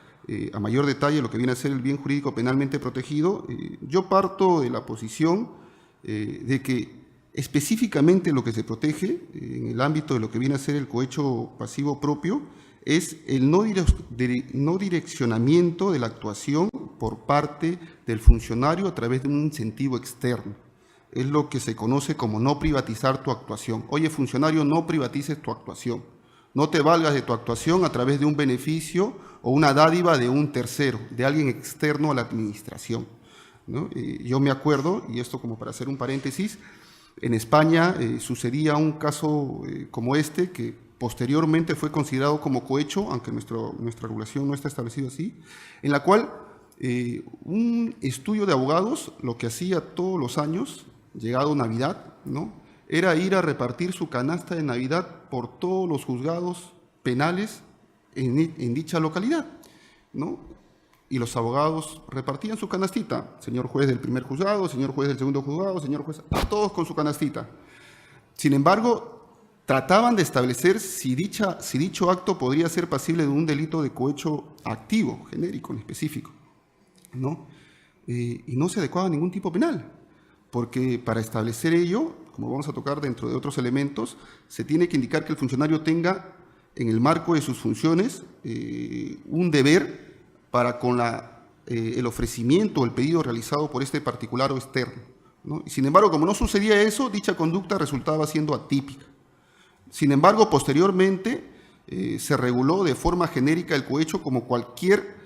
a mayor detalle lo que viene a ser el bien jurídico penalmente protegido, yo parto de la posición de que específicamente lo que se protege en el ámbito de lo que viene a ser el cohecho pasivo propio es el no direccionamiento de la actuación por parte del funcionario a través de un incentivo externo. Es lo que se conoce como no privatizar tu actuación. Oye, funcionario, no privatices tu actuación, no te valgas de tu actuación a través de un beneficio o una dádiva de un tercero, de alguien externo a la administración, ¿no? Yo me acuerdo, y esto como para hacer un paréntesis, en España sucedía un caso como este, que posteriormente fue considerado como cohecho, aunque nuestra regulación no está establecido así, en la cual un estudio de abogados lo que hacía todos los años, llegado Navidad, ¿no?, era ir a repartir su canasta de Navidad por todos los juzgados penales en dicha localidad, ¿no? Y los abogados repartían su canastita, señor juez del primer juzgado, señor juez del segundo juzgado, señor juez, todos con su canastita. Sin embargo, trataban de establecer si dicho acto podría ser pasible de un delito de cohecho activo, genérico, en específico, ¿no? Y no se adecuaba a ningún tipo penal, porque para establecer ello, como vamos a tocar dentro de otros elementos, se tiene que indicar que el funcionario tenga, en el marco de sus funciones, un deber para con el ofrecimiento o el pedido realizado por este particular o externo, ¿no? Y sin embargo, como no sucedía eso, dicha conducta resultaba siendo atípica. Sin embargo, posteriormente se reguló de forma genérica el cohecho como cualquier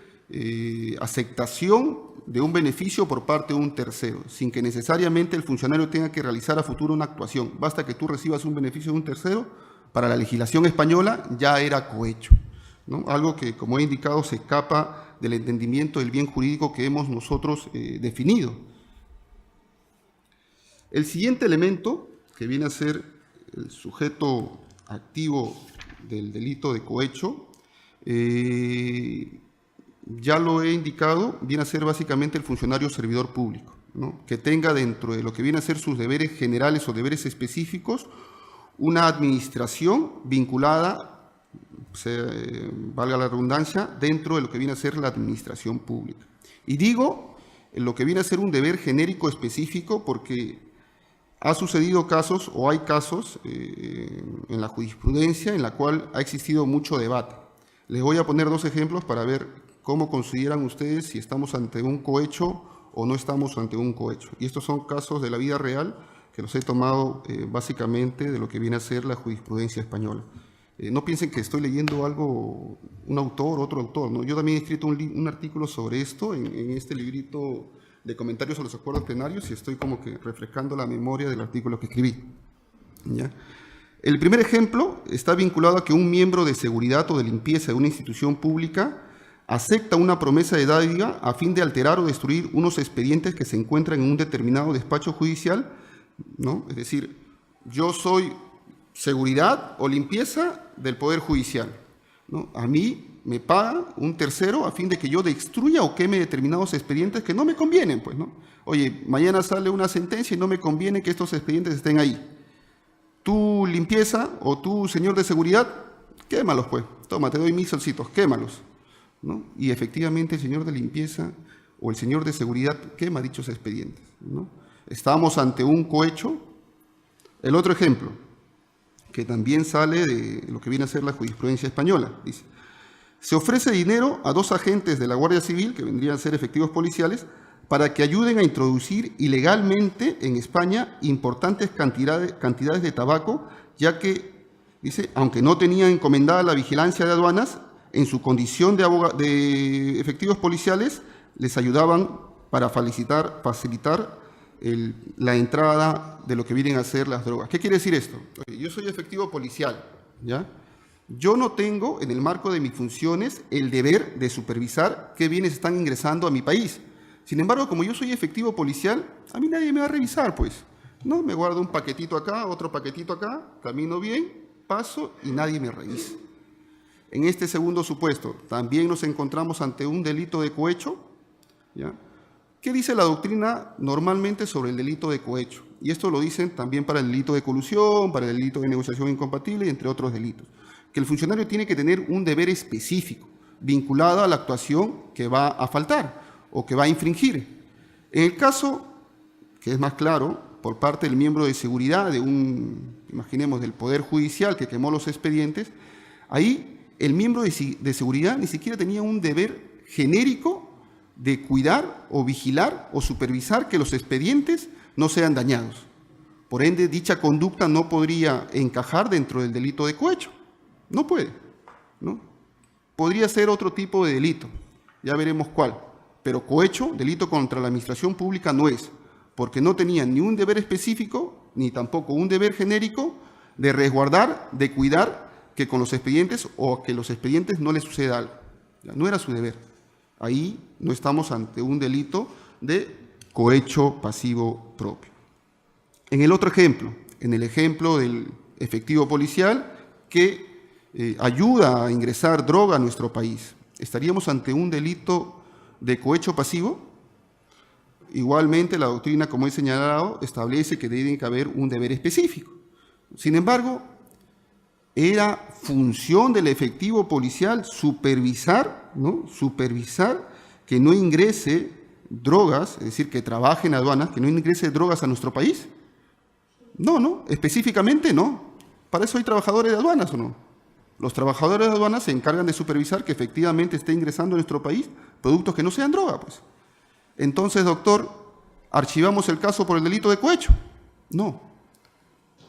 aceptación de un beneficio por parte de un tercero, sin que necesariamente el funcionario tenga que realizar a futuro una actuación. Basta que tú recibas un beneficio de un tercero, para la legislación española ya era cohecho, ¿no? Algo que, como he indicado, se escapa del entendimiento del bien jurídico que hemos nosotros definido. El siguiente elemento, que viene a ser el sujeto activo del delito de cohecho, ya lo he indicado, viene a ser básicamente el funcionario servidor público, ¿no?, que tenga dentro de lo que viene a ser sus deberes generales o deberes específicos una administración vinculada, valga la redundancia, dentro de lo que viene a ser la administración pública. Y digo lo que viene a ser un deber genérico específico porque ha sucedido casos o hay casos en la jurisprudencia en la cual ha existido mucho debate. Les voy a poner dos ejemplos para ver cómo consideran ustedes si estamos ante un cohecho o no estamos ante un cohecho. Y estos son casos de la vida real que los he tomado básicamente de lo que viene a ser la jurisprudencia española. No piensen que estoy leyendo algo, un autor, otro autor, ¿no? Yo también he escrito un artículo sobre esto en este librito de comentarios sobre los acuerdos plenarios y estoy como que refrescando la memoria del artículo que escribí, ¿ya? El primer ejemplo está vinculado a que un miembro de seguridad o de limpieza de una institución pública acepta una promesa de dádiva a fin de alterar o destruir unos expedientes que se encuentran en un determinado despacho judicial, ¿no? Es decir, yo soy seguridad o limpieza del Poder Judicial, ¿no? A mí me paga un tercero a fin de que yo destruya o queme determinados expedientes que no me convienen, pues, ¿no? Oye, mañana sale una sentencia y no me conviene que estos expedientes estén ahí. Tú, limpieza, o tú, señor de seguridad, quémalos, pues. Toma, te doy 1000 solcitos, quémalos, ¿no? Y efectivamente el señor de limpieza o el señor de seguridad quema dichos expedientes, ¿no? Estamos ante un cohecho. El otro ejemplo, que también sale de lo que viene a ser la jurisprudencia española, dice: se ofrece dinero a 2 agentes de la Guardia Civil, que vendrían a ser efectivos policiales, para que ayuden a introducir ilegalmente en España importantes cantidades de tabaco, ya que, dice, aunque no tenían encomendada la vigilancia de aduanas, en su condición de efectivos policiales, les ayudaban para facilitar la entrada de lo que vienen a ser las drogas. ¿Qué quiere decir esto? Yo soy efectivo policial, ¿ya? Yo no tengo, en el marco de mis funciones, el deber de supervisar qué bienes están ingresando a mi país. Sin embargo, como yo soy efectivo policial, a mí nadie me va a revisar, pues, ¿no? Me guardo un paquetito acá, otro paquetito acá, camino bien, paso y nadie me revisa. En este segundo supuesto, también nos encontramos ante un delito de cohecho, ¿ya? ¿Qué dice la doctrina normalmente sobre el delito de cohecho? Y esto lo dicen también para el delito de colusión, para el delito de negociación incompatible, entre otros delitos. Que el funcionario tiene que tener un deber específico, vinculado a la actuación que va a faltar o que va a infringir. En el caso, que es más claro, por parte del miembro de seguridad imaginemos, del Poder Judicial que quemó los expedientes, ahí el miembro de seguridad ni siquiera tenía un deber genérico de cuidar o vigilar o supervisar que los expedientes no sean dañados. Por ende, dicha conducta no podría encajar dentro del delito de cohecho, No puede, ¿no? Podría ser otro tipo de delito, ya veremos cuál, pero cohecho, delito contra la administración pública, no es, porque no tenía ni un deber específico, ni tampoco un deber genérico de resguardar, de cuidar que con los expedientes o que los expedientes no le suceda algo. Ya, no era su deber. Ahí no estamos ante un delito de cohecho pasivo propio. En el otro ejemplo, en el ejemplo del efectivo policial que ayuda a ingresar droga a nuestro país, ¿estaríamos ante un delito de cohecho pasivo? Igualmente, la doctrina, como he señalado, establece que tiene que haber un deber específico. Sin embargo, era función del efectivo policial supervisar, ¿no? Supervisar que no ingrese drogas, es decir, que trabaje en aduanas, que no ingrese drogas a nuestro país. No, específicamente no. Para eso hay trabajadores de aduanas, ¿o no? Los trabajadores de aduanas se encargan de supervisar que efectivamente esté ingresando a nuestro país productos que no sean droga, pues. Entonces, doctor, ¿archivamos el caso por el delito de cohecho? No.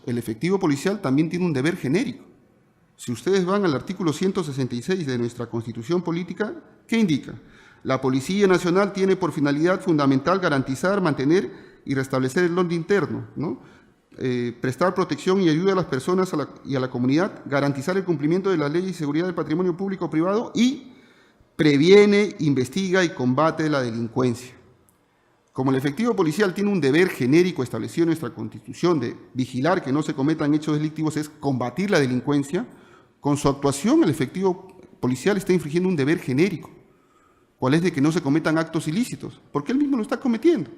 El efectivo policial también tiene un deber genérico. Si ustedes van al artículo 166 de nuestra Constitución Política, ¿qué indica? La Policía Nacional tiene por finalidad fundamental garantizar, mantener y restablecer el orden interno, ¿no? Prestar protección y ayuda a las personas y a la comunidad, garantizar el cumplimiento de la ley y seguridad del patrimonio público o privado y previene, investiga y combate la delincuencia. Como el efectivo policial tiene un deber genérico establecido en nuestra Constitución de vigilar que no se cometan hechos delictivos, es combatir la delincuencia, con su actuación el efectivo policial está infringiendo un deber genérico, cuál es de que no se cometan actos ilícitos, porque él mismo lo está cometiendo.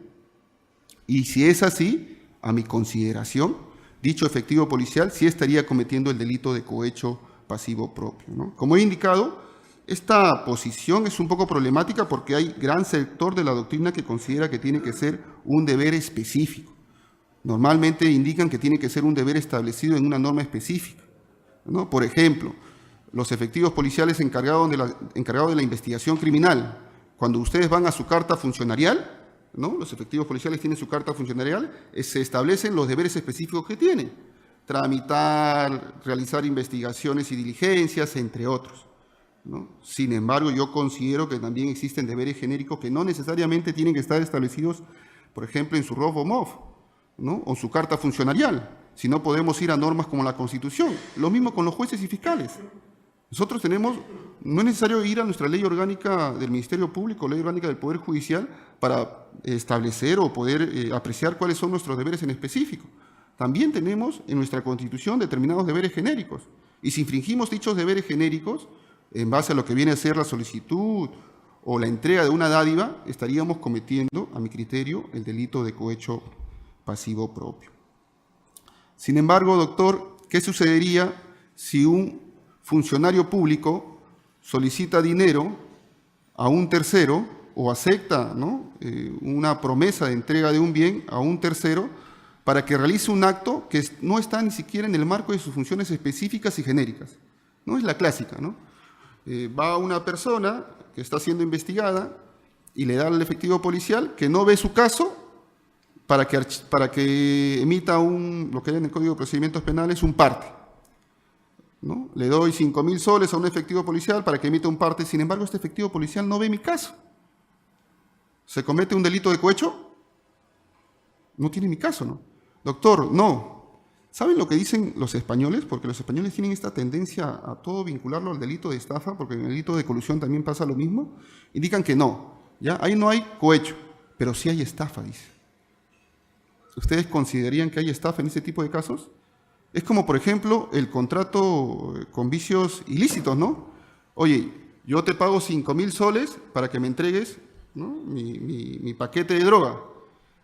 Y si es así, a mi consideración, dicho efectivo policial sí estaría cometiendo el delito de cohecho pasivo propio, ¿no? Como he indicado, esta posición es un poco problemática porque hay gran sector de la doctrina que considera que tiene que ser un deber específico. Normalmente indican que tiene que ser un deber establecido en una norma específica, ¿no? Por ejemplo, los efectivos policiales encargados de la investigación criminal, cuando ustedes van a su carta funcionarial, ¿no? Los efectivos policiales tienen su carta funcionarial, se establecen los deberes específicos que tienen: tramitar, realizar investigaciones y diligencias, entre otros, ¿no? Sin embargo, yo considero que también existen deberes genéricos que no necesariamente tienen que estar establecidos, por ejemplo, en su ROF o MOF, ¿no? O su carta funcionarial, si no podemos ir a normas como la Constitución. Lo mismo con los jueces y fiscales. Nosotros tenemos, no es necesario ir a nuestra ley orgánica del Ministerio Público, ley orgánica del Poder Judicial, para establecer o poder apreciar cuáles son nuestros deberes en específico. También tenemos en nuestra Constitución determinados deberes genéricos. Y si infringimos dichos deberes genéricos, en base a lo que viene a ser la solicitud o la entrega de una dádiva, estaríamos cometiendo, a mi criterio, el delito de cohecho pasivo propio. Sin embargo, doctor, ¿qué sucedería si un funcionario público solicita dinero a un tercero o acepta, ¿no?, una promesa de entrega de un bien a un tercero para que realice un acto que no está ni siquiera en el marco de sus funciones específicas y genéricas? No es la clásica, ¿no? Va una persona que está siendo investigada y le da al efectivo policial que no ve su caso para que emita lo que hay en el Código de Procedimientos Penales, un parte, ¿no? Le doy 5.000 soles a un efectivo policial para que emita un parte. Sin embargo, este efectivo policial no ve mi caso. ¿Se comete un delito de cohecho? No tiene mi caso, ¿no? Doctor, no. ¿Saben lo que dicen los españoles? Porque los españoles tienen esta tendencia a todo vincularlo al delito de estafa, porque en el delito de colusión también pasa lo mismo. Indican que no, ¿ya? Ahí no hay cohecho, pero sí hay estafa, dice. ¿Ustedes considerarían que hay estafa en ese tipo de casos? Es como, por ejemplo, el contrato con vicios ilícitos, ¿no? Oye, yo te pago 5.000 soles para que me entregues, ¿no?, mi paquete de droga.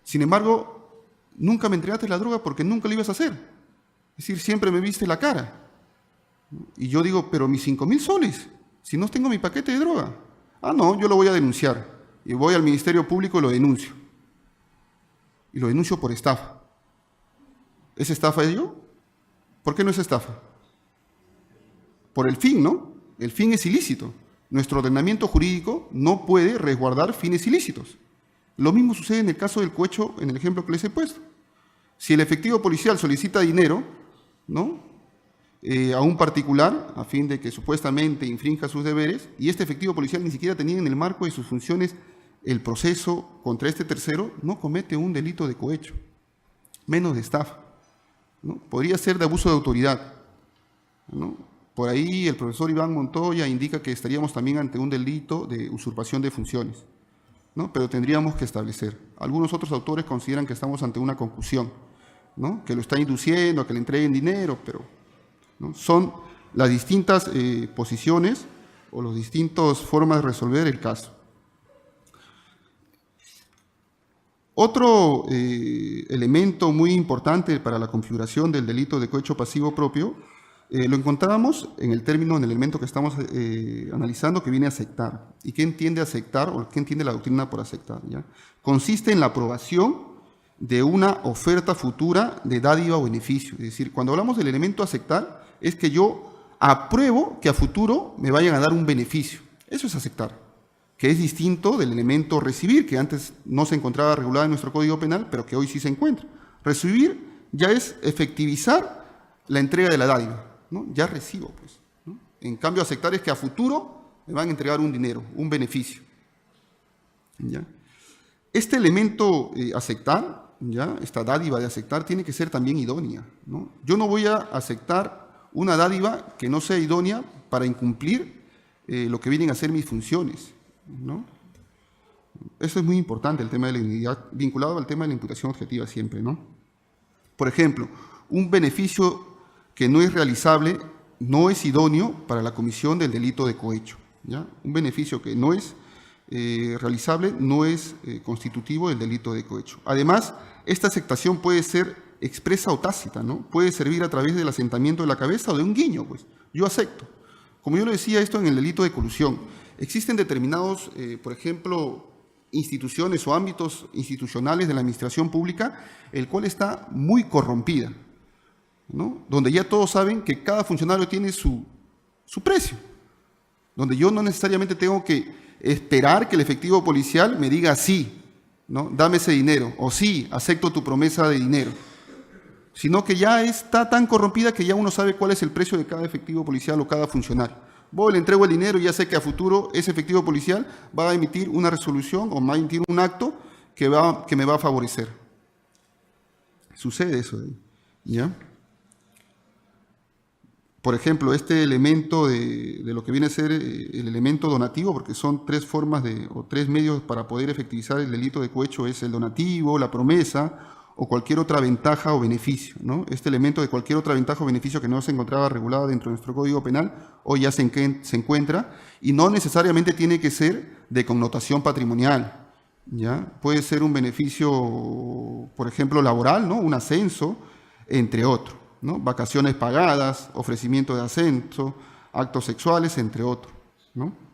Sin embargo, nunca me entregaste la droga porque nunca lo ibas a hacer. Es decir, siempre me viste la cara. Y yo digo, pero mis 5.000 soles, si no tengo mi paquete de droga. Ah, no, yo lo voy a denunciar. Y voy al Ministerio Público y lo denuncio. Y lo denuncio por estafa. ¿Es estafa ello? ¿Por qué no es estafa? Por el fin, ¿no? El fin es ilícito. Nuestro ordenamiento jurídico no puede resguardar fines ilícitos. Lo mismo sucede en el caso del cohecho, en el ejemplo que les he puesto. Si el efectivo policial solicita dinero, ¿no?, a un particular a fin de que supuestamente infrinja sus deberes, y este efectivo policial ni siquiera tenía en el marco de sus funciones el proceso contra este tercero, no comete un delito de cohecho, menos de estafa, ¿no? Podría ser de abuso de autoridad, ¿no? Por ahí el profesor Iván Montoya indica que estaríamos también ante un delito de usurpación de funciones, ¿no? Pero tendríamos que establecer. Algunos otros autores consideran que estamos ante una concusión, ¿no? Que lo está induciendo a que le entreguen dinero, pero ¿no? Son las distintas posiciones o las distintas formas de resolver el caso. Otro elemento muy importante para la configuración del delito de cohecho pasivo propio lo encontramos en el término, en el elemento que estamos analizando, que viene a aceptar. ¿Y qué entiende aceptar o qué entiende la doctrina por aceptar? ¿Ya? Consiste en la aprobación de una oferta futura de dádiva o beneficio. Es decir, cuando hablamos del elemento aceptar, es que yo apruebo que a futuro me vayan a dar un beneficio. Eso es aceptar, que es distinto del elemento recibir, que antes no se encontraba regulado en nuestro Código Penal, pero que hoy sí se encuentra. Recibir ya es efectivizar la entrega de la dádiva, ¿no? Ya recibo, pues, ¿no? En cambio, aceptar es que a futuro me van a entregar un dinero, un beneficio. ¿Ya? Este elemento aceptar, ¿ya? Esta dádiva de aceptar, tiene que ser también idónea, ¿no? Yo no voy a aceptar una dádiva que no sea idónea para incumplir lo que vienen a ser mis funciones, ¿no? Eso es muy importante, el tema de la indignidad, vinculado al tema de la imputación objetiva siempre, ¿no? Por ejemplo, un beneficio que no es realizable no es idóneo para la comisión del delito de cohecho, ¿ya? Un beneficio que no es realizable no es constitutivo del delito de cohecho. Además, esta aceptación puede ser expresa o tácita, ¿no? Puede servir a través del asentamiento de la cabeza o de un guiño, pues, yo acepto. Como yo le decía esto en el delito de colusión, existen determinados, por ejemplo, instituciones o ámbitos institucionales de la administración pública, el cual está muy corrompida, ¿no? Donde ya todos saben que cada funcionario tiene su precio, donde yo no necesariamente tengo que esperar que el efectivo policial me diga sí, ¿no? Dame ese dinero, o sí, acepto tu promesa de dinero, sino que ya está tan corrompida que ya uno sabe cuál es el precio de cada efectivo policial o cada funcionario. Voy, le entrego el dinero y ya sé que a futuro ese efectivo policial va a emitir una resolución o va a emitir un acto que me va a favorecer. Sucede eso, ¿ya? Por ejemplo, este elemento de lo que viene a ser el elemento donativo, porque son tres formas o tres medios para poder efectivizar el delito de cohecho, es el donativo, la promesa o cualquier otra ventaja o beneficio, ¿no? Este elemento de cualquier otra ventaja o beneficio que no se encontraba regulado dentro de nuestro Código Penal, hoy ya se encuentra, y no necesariamente tiene que ser de connotación patrimonial, ¿ya? Puede ser un beneficio, por ejemplo, laboral, ¿no? Un ascenso, entre otros, ¿no? Vacaciones pagadas, ofrecimiento de ascenso, actos sexuales, entre otros, ¿no?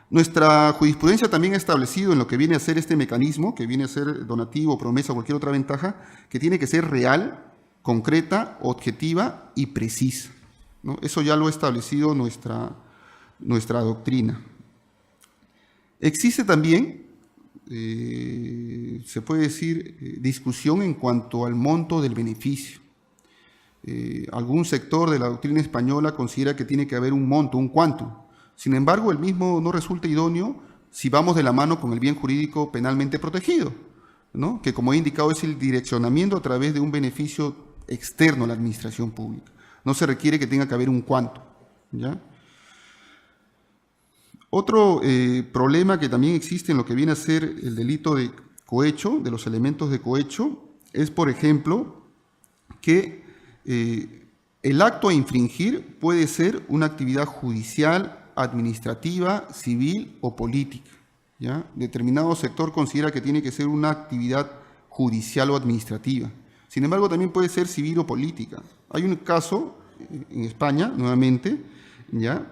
Nuestra jurisprudencia también ha establecido en lo que viene a ser este mecanismo, que viene a ser donativo, promesa o cualquier otra ventaja, que tiene que ser real, concreta, objetiva y precisa, ¿no? Eso ya lo ha establecido nuestra doctrina. Existe también, se puede decir, discusión en cuanto al monto del beneficio. Algún sector de la doctrina española considera que tiene que haber un monto, un quantum. Sin embargo, el mismo no resulta idóneo si vamos de la mano con el bien jurídico penalmente protegido, ¿no? Que, como he indicado, es el direccionamiento a través de un beneficio externo a la administración pública. No se requiere que tenga que haber un quantum, ¿ya? Otro problema que también existe en lo que viene a ser el delito de cohecho, de los elementos de cohecho, es, por ejemplo, que el acto a infringir puede ser una actividad judicial, administrativa, civil o política, ¿ya? Determinado sector considera que tiene que ser una actividad judicial o administrativa. Sin embargo, también puede ser civil o política. Hay un caso en España, nuevamente, ¿ya?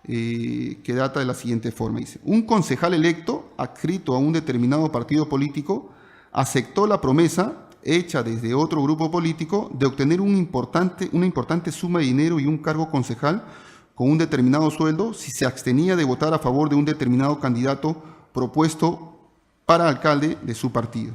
Que data de la siguiente forma. Dice: un concejal electo, adscrito a un determinado partido político, aceptó la promesa hecha desde otro grupo político de obtener una importante suma de dinero y un cargo concejal con un determinado sueldo si se abstenía de votar a favor de un determinado candidato propuesto para alcalde de su partido.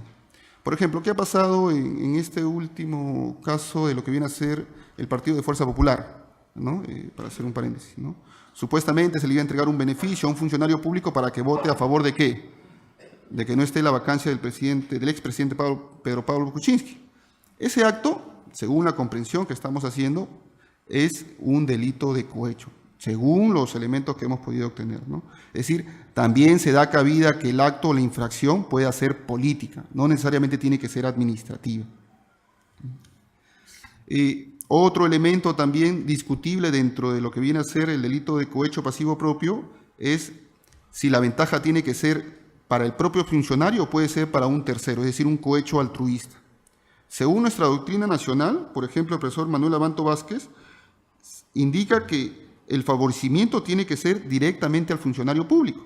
Por ejemplo, ¿qué ha pasado en este último caso de lo que viene a ser el Partido de Fuerza Popular? ¿No? Para hacer un paréntesis, ¿no? Supuestamente se le iba a entregar un beneficio a un funcionario público para que vote a favor de ¿qué? De que no esté la vacancia del expresidente Pedro Pablo Kuczynski. Ese acto, según la comprensión que estamos haciendo, es un delito de cohecho, según los elementos que hemos podido obtener, ¿no? Es decir, también se da cabida que el acto o la infracción pueda ser política, no necesariamente tiene que ser administrativa. Otro elemento también discutible dentro de lo que viene a ser el delito de cohecho pasivo propio es si la ventaja tiene que ser para el propio funcionario o puede ser para un tercero, es decir, un cohecho altruista. Según nuestra doctrina nacional, por ejemplo, el profesor Manuel Abanto Vázquez indica que el favorecimiento tiene que ser directamente al funcionario público.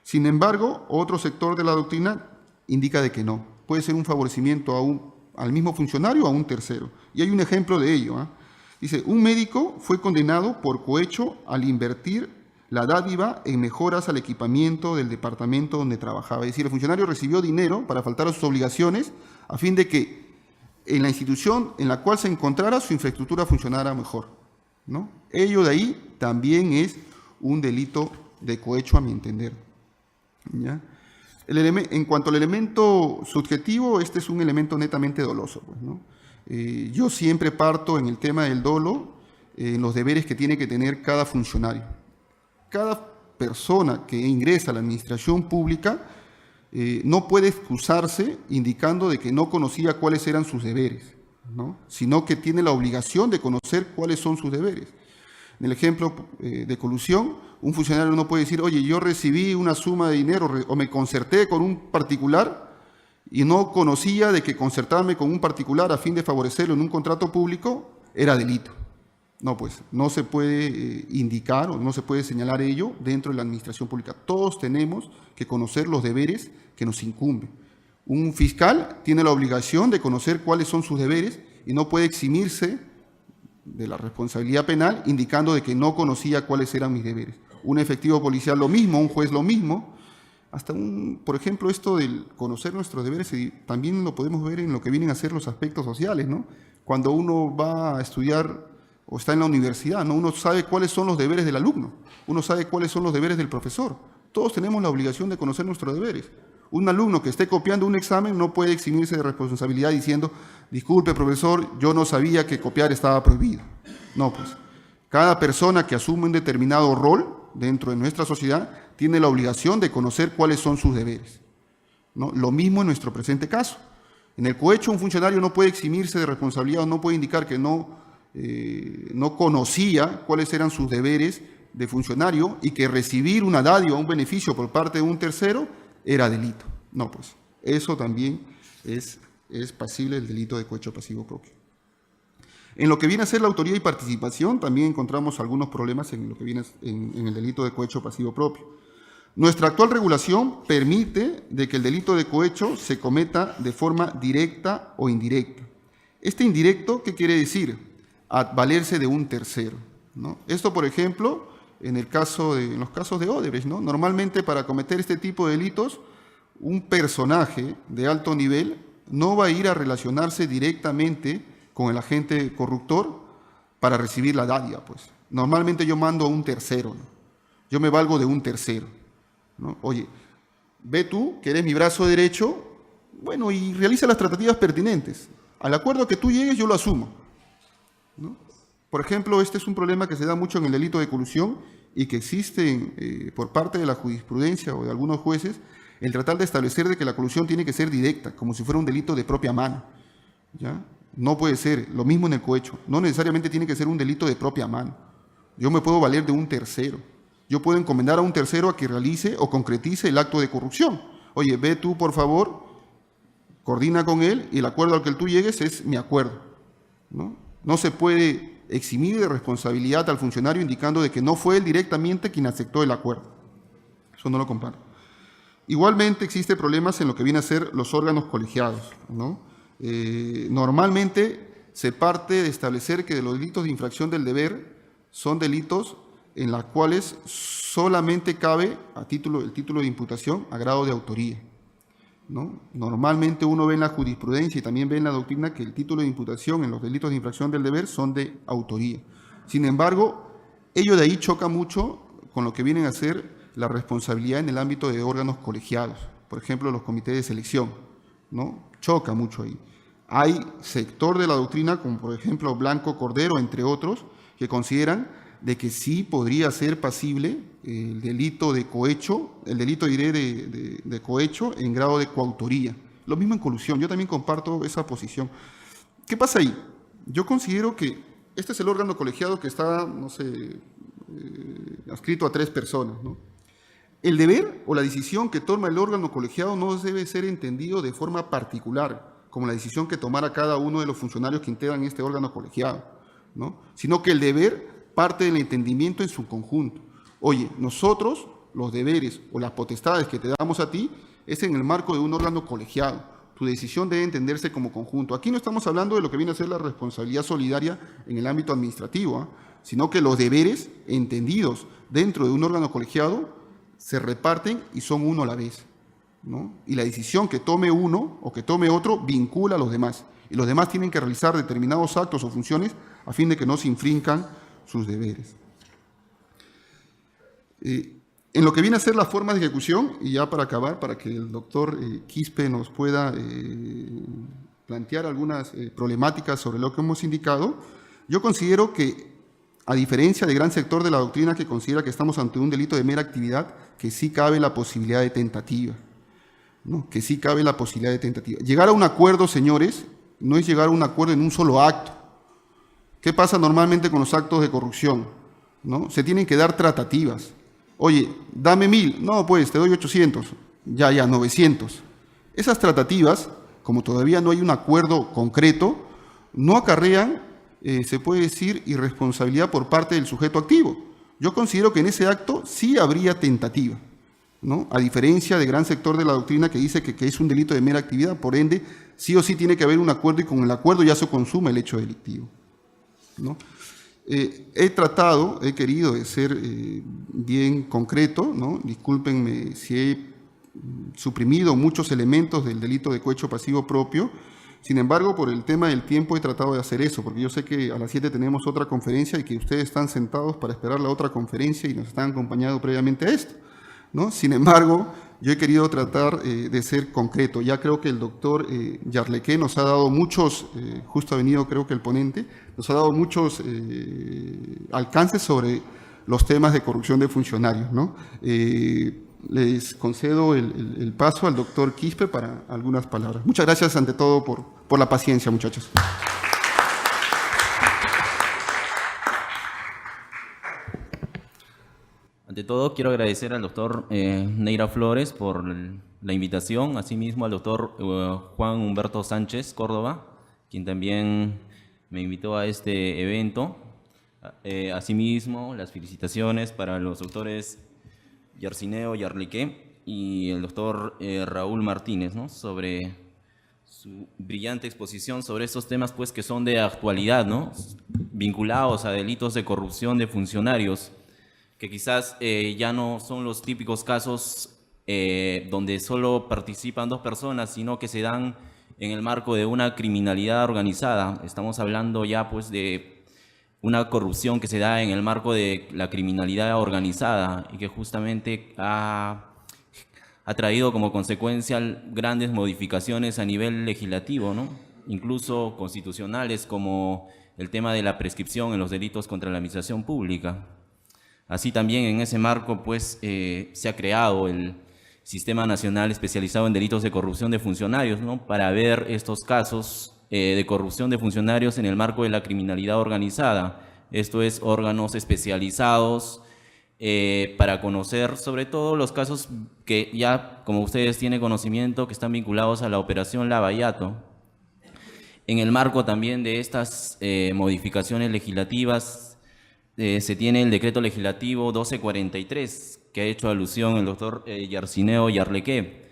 Sin embargo, otro sector de la doctrina indica de que no. Puede ser un favorecimiento al mismo funcionario o a un tercero. Y hay un ejemplo de ello, ¿eh? Dice, un médico fue condenado por cohecho al invertir la dádiva en mejoras al equipamiento del departamento donde trabajaba. Es decir, el funcionario recibió dinero para faltar a sus obligaciones a fin de que en la institución en la cual se encontrara su infraestructura funcionara mejor, ¿no? Ello de ahí también es un delito de cohecho, a mi entender, ¿ya? En cuanto al elemento subjetivo, este es un elemento netamente doloso, pues, ¿no? Yo siempre parto en el tema del dolo, en los deberes que tiene que tener cada funcionario. Cada persona que ingresa a la administración pública no puede excusarse indicando de que no conocía cuáles eran sus deberes, ¿no? Sino que tiene la obligación de conocer cuáles son sus deberes. En el ejemplo de colusión, un funcionario no puede decir, oye, yo recibí una suma de dinero o me concerté con un particular y no conocía de que concertarme con un particular a fin de favorecerlo en un contrato público era delito. No, pues, no se puede indicar o no se puede señalar ello dentro de la administración pública. Todos tenemos que conocer los deberes que nos incumben. Un fiscal tiene la obligación de conocer cuáles son sus deberes y no puede eximirse de la responsabilidad penal indicando de que no conocía cuáles eran mis deberes. Un efectivo policial lo mismo, un juez lo mismo. Hasta por ejemplo, esto del conocer nuestros deberes también lo podemos ver en lo que vienen a ser los aspectos sociales, ¿no? Cuando uno va a estudiar o está en la universidad, ¿no? Uno sabe cuáles son los deberes del alumno, uno sabe cuáles son los deberes del profesor. Todos tenemos la obligación de conocer nuestros deberes. Un alumno que esté copiando un examen no puede eximirse de responsabilidad diciendo, disculpe profesor, yo no sabía que copiar estaba prohibido. No, pues, cada persona que asume un determinado rol dentro de nuestra sociedad tiene la obligación de conocer cuáles son sus deberes, ¿no? Lo mismo en nuestro presente caso. En el cohecho, un funcionario no puede eximirse de responsabilidad o no puede indicar que no conocía cuáles eran sus deberes de funcionario y que recibir una dádiva o un beneficio por parte de un tercero era delito. No, pues, eso también es pasible el delito de cohecho pasivo propio. En lo que viene a ser la autoría y participación, también encontramos algunos problemas en lo que viene en el delito de cohecho pasivo propio. Nuestra actual regulación permite de que el delito de cohecho se cometa de forma directa o indirecta. Este indirecto, ¿qué quiere decir? Valerse de un tercero, ¿no? Esto, por ejemplo, en los casos de Odebrecht, ¿no? Normalmente para cometer este tipo de delitos, un personaje de alto nivel no va a ir a relacionarse directamente con el agente corruptor para recibir la dádiva, pues. Normalmente yo mando a un tercero, ¿no? Yo me valgo de un tercero, ¿no? Oye, ve tú, que eres mi brazo derecho, bueno, y realiza las tratativas pertinentes. Al acuerdo que tú llegues, yo lo asumo, ¿no? Por ejemplo, este es un problema que se da mucho en el delito de colusión y que existe por parte de la jurisprudencia o de algunos jueces, el tratar de establecer de que la colusión tiene que ser directa, como si fuera un delito de propia mano, ¿ya? No puede ser, lo mismo en el cohecho, no necesariamente tiene que ser un delito de propia mano. Yo me puedo valer de un tercero, yo puedo encomendar a un tercero a que realice o concretice el acto de corrupción. Oye, ve tú por favor, coordina con él y el acuerdo al que tú llegues es mi acuerdo, ¿no? No se puede eximir de responsabilidad al funcionario indicando de que no fue él directamente quien aceptó el acuerdo. Eso no lo comparto. Igualmente existen problemas en lo que viene a ser los órganos colegiados, ¿no? Normalmente se parte de establecer que de los delitos de infracción del deber son delitos en los cuales solamente cabe el título de imputación a grado de autoría. ¿no? Normalmente uno ve en la jurisprudencia y también ve en la doctrina que el título de imputación en los delitos de infracción del deber son de autoría. Sin embargo, ello de ahí choca mucho con lo que vienen a ser la responsabilidad en el ámbito de órganos colegiados, por ejemplo, los comités de selección, ¿no? Choca mucho ahí. Hay sector de la doctrina, como por ejemplo Blanco Cordero, entre otros, que consideran de que sí podría ser pasible el delito de cohecho, el delito diré de cohecho en grado de coautoría. Lo mismo en colusión, yo también comparto esa posición. ¿Qué pasa ahí? Yo considero que este es el órgano colegiado que está, no sé, adscrito a 3 personas, ¿no? El deber o la decisión que toma el órgano colegiado no debe ser entendido de forma particular, como la decisión que tomara cada uno de los funcionarios que integran este órgano colegiado, ¿no? Sino que el deber parte del entendimiento en su conjunto. Oye, nosotros, los deberes o las potestades que te damos a ti, es en el marco de un órgano colegiado. Tu decisión debe entenderse como conjunto. Aquí no estamos hablando de lo que viene a ser la responsabilidad solidaria en el ámbito administrativo, sino que los deberes entendidos dentro de un órgano colegiado se reparten y son uno a la vez, ¿no? Y la decisión que tome uno o que tome otro vincula a los demás. Y los demás tienen que realizar determinados actos o funciones a fin de que no se infrinjan sus deberes. En lo que viene a ser la forma de ejecución, y ya para acabar, para que el doctor Quispe nos pueda plantear algunas problemáticas sobre lo que hemos indicado, yo considero que, a diferencia del gran sector de la doctrina que considera que estamos ante un delito de mera actividad, que sí cabe la posibilidad de tentativa, ¿no? Que sí cabe la posibilidad de tentativa. Llegar a un acuerdo, señores, no es llegar a un acuerdo en un solo acto. ¿Qué pasa normalmente con los actos de corrupción? ¿No? Se tienen que dar tratativas. Oye, dame 1.000, no, pues te doy 800, ya, 900. Esas tratativas, como todavía no hay un acuerdo concreto, no acarrean, se puede decir, irresponsabilidad por parte del sujeto activo. Yo considero que en ese acto sí habría tentativa, ¿no? A diferencia del gran sector de la doctrina que dice que es un delito de mera actividad, por ende, sí o sí tiene que haber un acuerdo y con el acuerdo ya se consuma el hecho delictivo, ¿no? He querido de ser bien concreto, ¿no? Discúlpenme si he suprimido muchos elementos del delito de cohecho pasivo propio. Sin embargo, por el tema del tiempo he tratado de hacer eso, porque yo sé que a las 7 tenemos otra conferencia y que ustedes están sentados para esperar la otra conferencia y nos están acompañando previamente a esto, ¿no? Sin embargo, yo he querido tratar de ser concreto. Ya creo que el doctor Yarlequé nos ha dado muchos, justo ha venido creo que el ponente, nos ha dado muchos alcances sobre los temas de corrupción de funcionarios, ¿no? Les concedo el paso al doctor Quispe para algunas palabras. Muchas gracias ante todo por la paciencia, muchachos. Ante todo, quiero agradecer al doctor Neira Flores por la invitación, asimismo al doctor Juan Humberto Sánchez Córdoba, quien también me invitó a este evento. Asimismo, las felicitaciones para los doctores Yarcineo Yarliqué y el doctor Raúl Martínez, ¿no? Sobre su brillante exposición sobre estos temas, pues, que son de actualidad, ¿no? Vinculados a delitos de corrupción de funcionarios, que quizás ya no son los típicos casos donde solo participan 2 personas, sino que se dan en el marco de una criminalidad organizada. Estamos hablando ya, pues, de una corrupción que se da en el marco de la criminalidad organizada y que justamente ha traído como consecuencia grandes modificaciones a nivel legislativo, ¿no? Incluso constitucionales, como el tema de la prescripción en los delitos contra la administración pública. Así también en ese marco, pues, se ha creado el Sistema Nacional Especializado en Delitos de Corrupción de Funcionarios, ¿no? Para ver estos casos de corrupción de funcionarios en el marco de la criminalidad organizada. Esto es, órganos especializados para conocer sobre todo los casos que ya, como ustedes tienen conocimiento, que están vinculados a la operación Lavallato. En el marco también de estas modificaciones legislativas, se tiene el decreto legislativo 1243, que ha hecho alusión el doctor Yarcineo Yarlequé.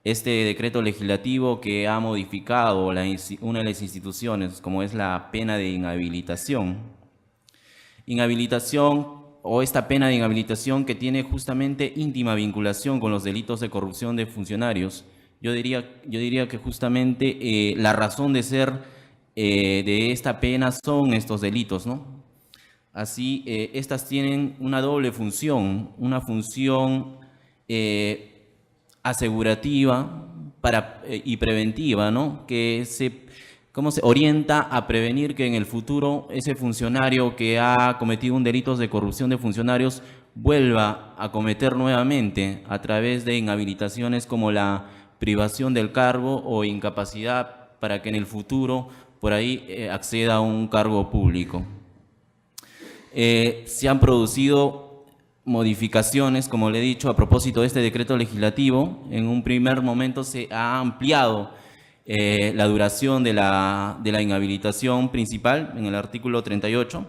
Este decreto legislativo que ha modificado una de las instituciones, como es la pena de inhabilitación. Inhabilitación, o esta pena de inhabilitación que tiene justamente íntima vinculación con los delitos de corrupción de funcionarios, Yo diría que justamente la razón de ser de esta pena son estos delitos, ¿no? Así, estas tienen una doble función, una función asegurativa y preventiva, ¿no? Que ¿cómo se orienta a prevenir que en el futuro ese funcionario que ha cometido un delito de corrupción de funcionarios vuelva a cometer nuevamente a través de inhabilitaciones como la privación del cargo o incapacidad para que en el futuro por ahí acceda a un cargo público. Se han producido modificaciones, como le he dicho, a propósito de este decreto legislativo. En un primer momento se ha ampliado la duración de la inhabilitación principal en el artículo 38.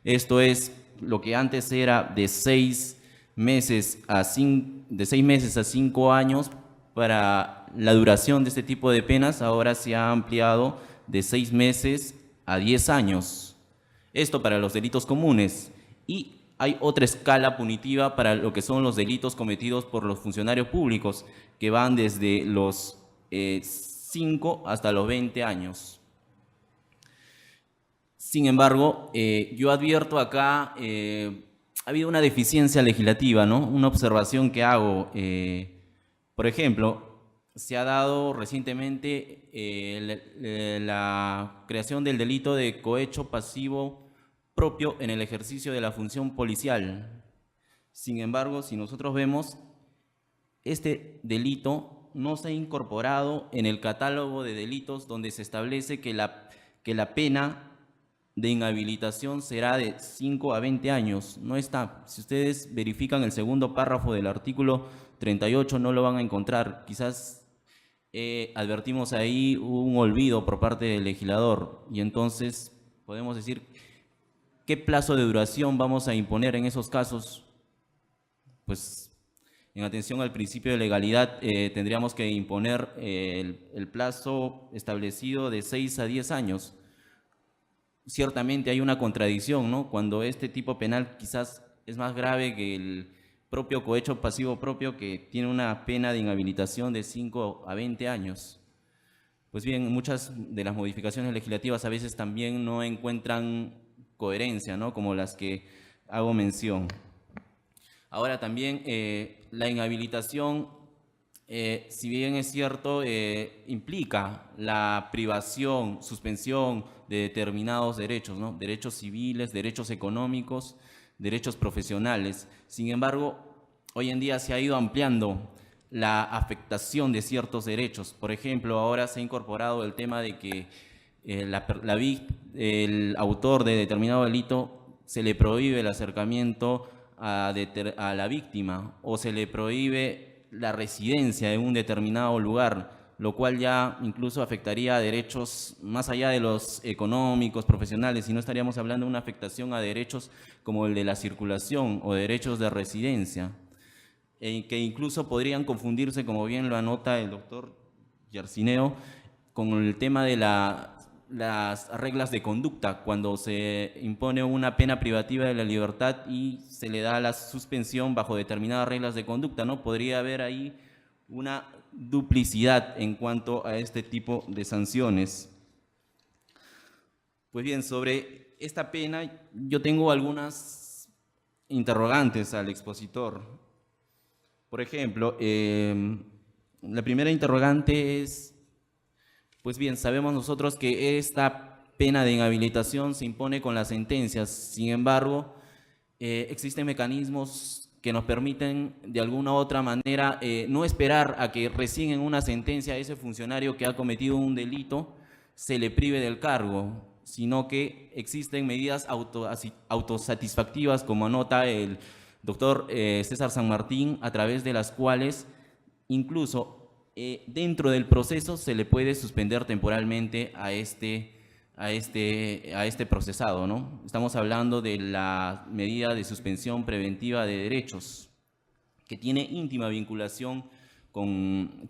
Esto es lo que antes era de 6 meses a 5 años para la duración de este tipo de penas. Ahora se ha ampliado de 6 meses a 10 años. Esto para los delitos comunes. Y hay otra escala punitiva para lo que son los delitos cometidos por los funcionarios públicos, que van desde los 5 hasta los 20 años. Sin embargo, yo advierto acá, ha habido una deficiencia legislativa, ¿no? Una observación que hago. Por ejemplo, se ha dado recientemente la creación del delito de cohecho pasivo propio en el ejercicio de la función policial. Sin embargo, si nosotros vemos, este delito no se ha incorporado en el catálogo de delitos donde se establece que la pena de inhabilitación será de 5 a 20 años. No está. Si ustedes verifican el segundo párrafo del artículo 38, no lo van a encontrar. Quizás advertimos ahí un olvido por parte del legislador, y entonces podemos decir, ¿qué plazo de duración vamos a imponer en esos casos? Pues en atención al principio de legalidad tendríamos que imponer el plazo establecido de 6 a 10 años. Ciertamente hay una contradicción, ¿no? Cuando este tipo penal quizás es más grave que el propio cohecho pasivo propio, que tiene una pena de inhabilitación de 5 a 20 años. Pues bien, muchas de las modificaciones legislativas a veces también no encuentran coherencia, ¿no? Como las que hago mención. Ahora también la inhabilitación, si bien es cierto, implica la privación, suspensión de determinados derechos, ¿no? Derechos civiles, derechos económicos, derechos profesionales. Sin embargo, hoy en día se ha ido ampliando la afectación de ciertos derechos. Por ejemplo, ahora se ha incorporado el tema de que el autor de determinado delito se le prohíbe el acercamiento a la víctima, o se le prohíbe la residencia en un determinado lugar, lo cual ya incluso afectaría a derechos más allá de los económicos, profesionales, y no estaríamos hablando de una afectación a derechos como el de la circulación o derechos de residencia, que incluso podrían confundirse, como bien lo anota el doctor Yarcineo, con el tema de las reglas de conducta, cuando se impone una pena privativa de la libertad y se le da la suspensión bajo determinadas reglas de conducta, ¿no? Podría haber ahí una duplicidad en cuanto a este tipo de sanciones. Pues bien, sobre esta pena yo tengo algunas interrogantes al expositor. Por ejemplo, la primera interrogante es, pues bien, sabemos nosotros que esta pena de inhabilitación se impone con las sentencias. Sin embargo, existen mecanismos que nos permiten de alguna u otra manera no esperar a que recién en una sentencia a ese funcionario que ha cometido un delito se le prive del cargo, sino que existen medidas autosatisfactivas, como anota el doctor César San Martín, a través de las cuales incluso dentro del proceso se le puede suspender temporalmente a este procesado, ¿no? Estamos hablando de la medida de suspensión preventiva de derechos, que tiene íntima vinculación con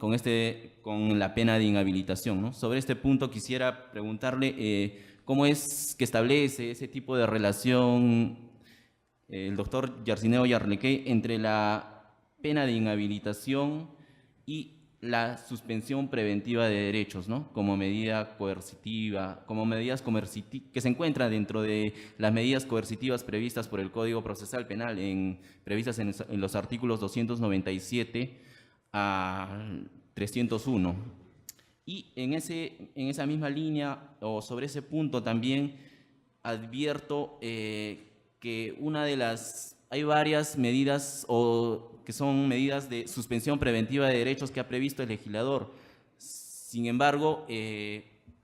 la pena de inhabilitación, ¿no? Sobre este punto quisiera preguntarle cómo es que establece ese tipo de relación el doctor Yarcineo Yarlequé entre la pena de inhabilitación y la suspensión preventiva de derechos, ¿no? Como medida coercitiva, como medidas que se encuentran dentro de las medidas coercitivas previstas por el Código Procesal Penal, previstas en los artículos 297 a 301. Y en esa misma línea, o sobre ese punto también, advierto que hay varias medidas que son medidas de suspensión preventiva de derechos que ha previsto el legislador. Sin embargo,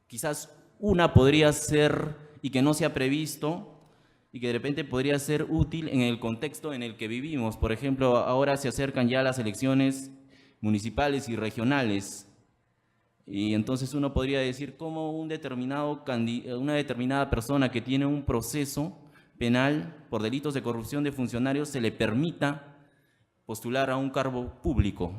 quizás una podría ser, y que no se ha previsto, y que de repente podría ser útil en el contexto en el que vivimos. Por ejemplo, ahora se acercan ya las elecciones municipales y regionales, y entonces uno podría decir cómo una determinada persona que tiene un proceso penal por delitos de corrupción de funcionarios se le permita postular a un cargo público.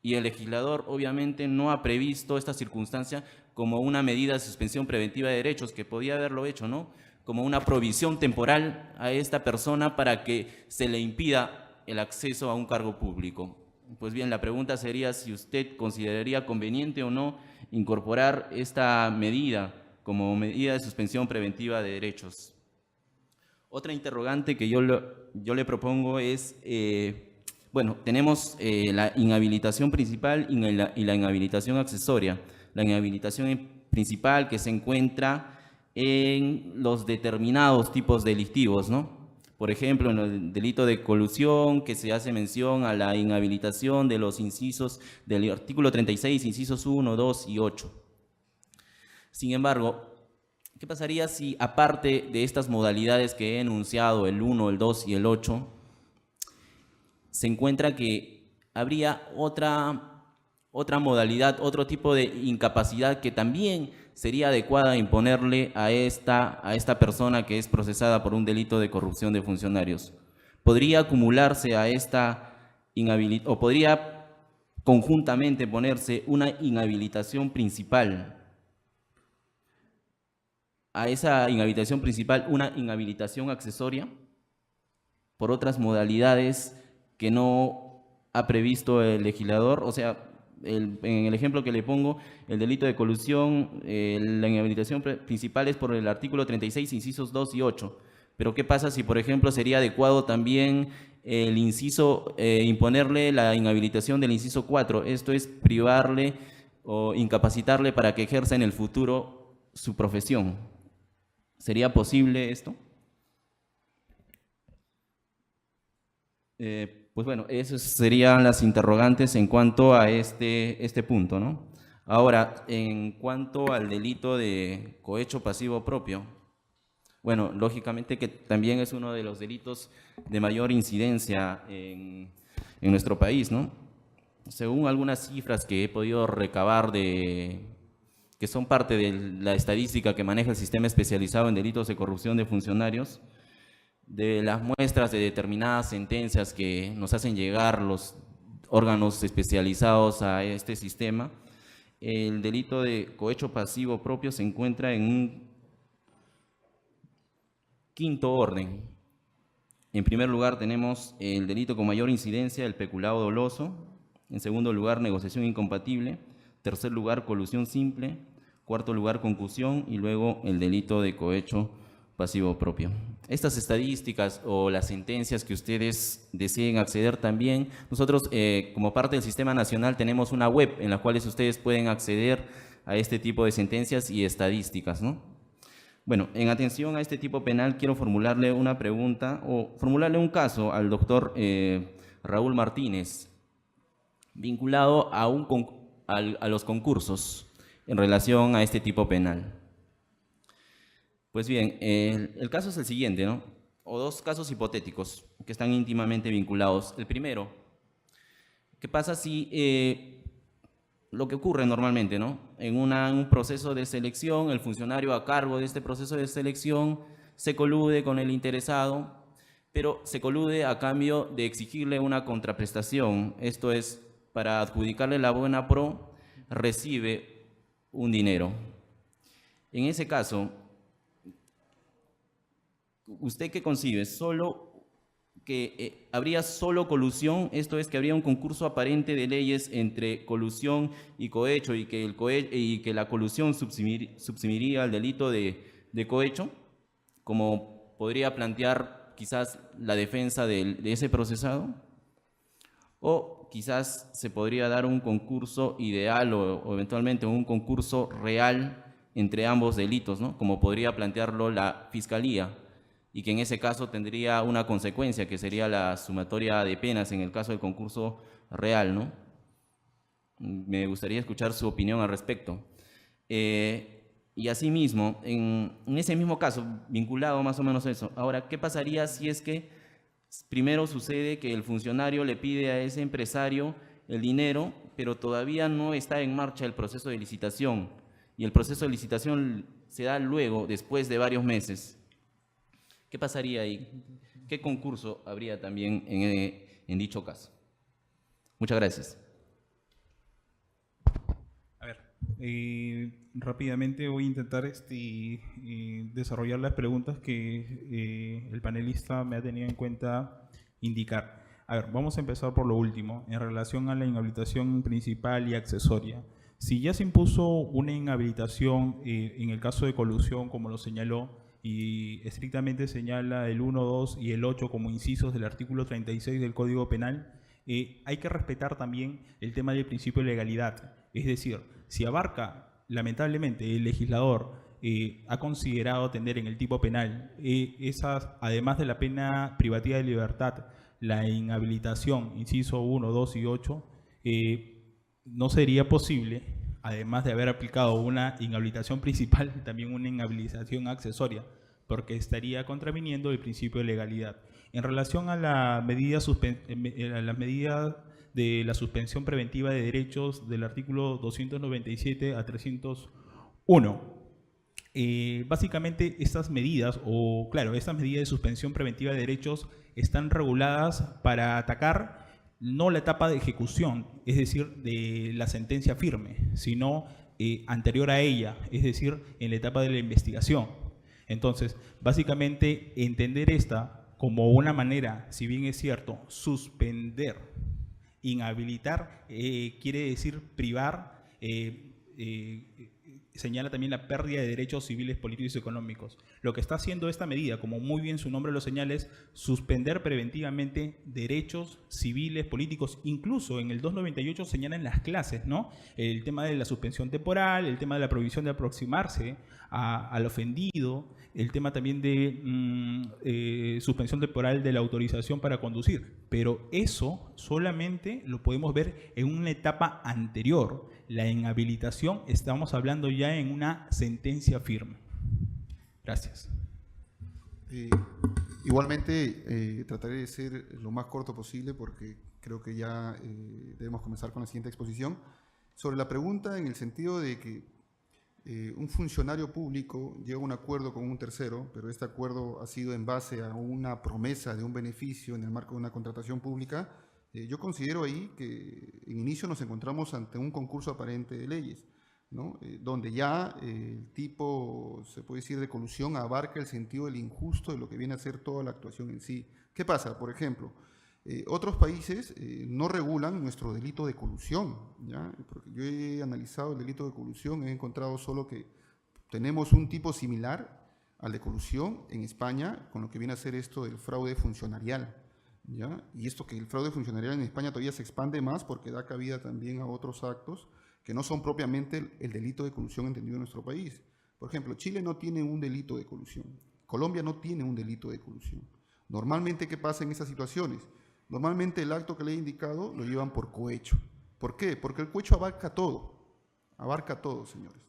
Y el legislador obviamente no ha previsto esta circunstancia como una medida de suspensión preventiva de derechos, que podía haberlo hecho, ¿no? Como una provisión temporal a esta persona para que se le impida el acceso a un cargo público. Pues bien, la pregunta sería si usted consideraría conveniente o no incorporar esta medida como medida de suspensión preventiva de derechos. Otra interrogante que yo le propongo es, bueno, tenemos la inhabilitación principal y la inhabilitación accesoria. La inhabilitación principal que se encuentra en los determinados tipos delictivos, ¿no? Por ejemplo, en el delito de colusión, que se hace mención a la inhabilitación de los incisos del artículo 36, incisos 1, 2 y 8. Sin embargo, ¿qué pasaría si, aparte de estas modalidades que he enunciado, el 1, el 2 y el 8, se encuentra que habría otra modalidad, otro tipo de incapacidad que también sería adecuada imponerle a esta persona que es procesada por un delito de corrupción de funcionarios? ¿Podría acumularse a esta inhabilitación, o podría conjuntamente ponerse una inhabilitación principal? A esa inhabilitación principal, una inhabilitación accesoria por otras modalidades que no ha previsto el legislador. O sea, en el ejemplo que le pongo, el delito de colusión, la inhabilitación principal es por el artículo 36, incisos 2 y 8. Pero ¿qué pasa si, por ejemplo, sería adecuado también el inciso, imponerle la inhabilitación del inciso 4? Esto es privarle o incapacitarle para que ejerza en el futuro su profesión. ¿Sería posible esto? Pues bueno, esas serían las interrogantes en cuanto a este punto, ¿no? Ahora, en cuanto al delito de cohecho pasivo propio, bueno, lógicamente que también es uno de los delitos de mayor incidencia en nuestro país, ¿no? Según algunas cifras que he podido recabar que son parte de la estadística que maneja el sistema especializado en delitos de corrupción de funcionarios, de las muestras de determinadas sentencias que nos hacen llegar los órganos especializados a este sistema, el delito de cohecho pasivo propio se encuentra en un quinto orden. En primer lugar tenemos el delito con mayor incidencia, el peculado doloso. En segundo lugar, negociación incompatible. Tercer lugar, colusión simple. Cuarto lugar, concusión. Y luego el delito de cohecho pasivo propio. Estas estadísticas o las sentencias que ustedes deseen acceder también, nosotros como parte del Sistema Nacional tenemos una web en la cual ustedes pueden acceder a este tipo de sentencias y estadísticas, ¿no? Bueno, en atención a este tipo penal quiero formularle una pregunta o formularle un caso al doctor Raúl Martínez, vinculado a los concursos en relación a este tipo penal. Pues bien, el caso es el siguiente, ¿no? O dos casos hipotéticos que están íntimamente vinculados. El primero, ¿qué pasa si lo que ocurre normalmente, ¿no? En un proceso de selección, el funcionario a cargo de este proceso de selección se colude con el interesado, pero se colude a cambio de exigirle una contraprestación? Esto es, para adjudicarle la buena pro, recibe un dinero. En ese caso, ¿usted qué concibe? ¿Solo que habría solo colusión, esto es que habría un concurso aparente de leyes entre colusión y cohecho y que la colusión subsumiría al delito de cohecho, como podría plantear quizás la defensa de ese procesado, o quizás se podría dar un concurso ideal o eventualmente un concurso real entre ambos delitos, ¿no? Como podría plantearlo la Fiscalía, y que en ese caso tendría una consecuencia, que sería la sumatoria de penas en el caso del concurso real, ¿no? Me gustaría escuchar su opinión al respecto. Y asimismo, en ese mismo caso, vinculado más o menos a eso, ahora, ¿qué pasaría si es que primero sucede que el funcionario le pide a ese empresario el dinero, pero todavía no está en marcha el proceso de licitación, y el proceso de licitación se da luego, después de varios meses? ¿Qué pasaría ahí? ¿Qué concurso habría también en dicho caso? Muchas gracias. A ver, rápidamente voy a intentar desarrollar las preguntas que el panelista me ha tenido en cuenta indicar. A ver, vamos a empezar por lo último, en relación a la inhabilitación principal y accesoria. Si ya se impuso una inhabilitación en el caso de colusión, como lo señaló, y estrictamente señala el 1, 2 y el 8 como incisos del artículo 36 del Código Penal, hay que respetar también el tema del principio de legalidad. Es decir, si abarca, lamentablemente, el legislador ha considerado tener en el tipo penal además de la pena privativa de libertad, la inhabilitación, inciso 1, 2 y 8, no sería posible, además de haber aplicado una inhabilitación principal, también una inhabilitación accesoria, porque estaría contraviniendo el principio de legalidad. En relación a las medidas de la suspensión preventiva de derechos del artículo 297 a 301, básicamente estas medidas de suspensión preventiva de derechos están reguladas para atacar no la etapa de ejecución, es decir, de la sentencia firme, sino anterior a ella, es decir, en la etapa de la investigación. Entonces, básicamente, entender esta como una manera, si bien es cierto, suspender, inhabilitar, quiere decir privar, señala también la pérdida de derechos civiles, políticos y económicos. Lo que está haciendo esta medida, como muy bien su nombre lo señala, es suspender preventivamente derechos civiles, políticos. Incluso en el 298 señalan las clases, ¿no? El tema de la suspensión temporal, el tema de la prohibición de aproximarse al ofendido, el tema también de suspensión temporal de la autorización para conducir. Pero eso solamente lo podemos ver en una etapa anterior. La inhabilitación, estamos hablando ya en una sentencia firme. Gracias. Igualmente, trataré de ser lo más corto posible porque creo que ya debemos comenzar con la siguiente exposición. Sobre la pregunta en el sentido de que un funcionario público llega a un acuerdo con un tercero, pero este acuerdo ha sido en base a una promesa de un beneficio en el marco de una contratación pública, yo considero ahí que en inicio nos encontramos ante un concurso aparente de leyes, ¿no? Donde ya el tipo, se puede decir, de colusión abarca el sentido del injusto de lo que viene a ser toda la actuación en sí. ¿Qué pasa? Por ejemplo, otros países no regulan nuestro delito de colusión, ¿ya? Porque yo he analizado el delito de colusión, he encontrado solo que tenemos un tipo similar al de colusión en España, con lo que viene a ser esto del fraude funcionarial, ¿ya? Y esto que el fraude funcionarial en España todavía se expande más porque da cabida también a otros actos que no son propiamente el delito de colusión entendido en nuestro país. Por ejemplo, Chile no tiene un delito de colusión, Colombia no tiene un delito de colusión. Normalmente, ¿qué pasa en esas situaciones? Normalmente el acto que le he indicado lo llevan por cohecho. ¿Por qué? Porque el cohecho abarca todo, señores,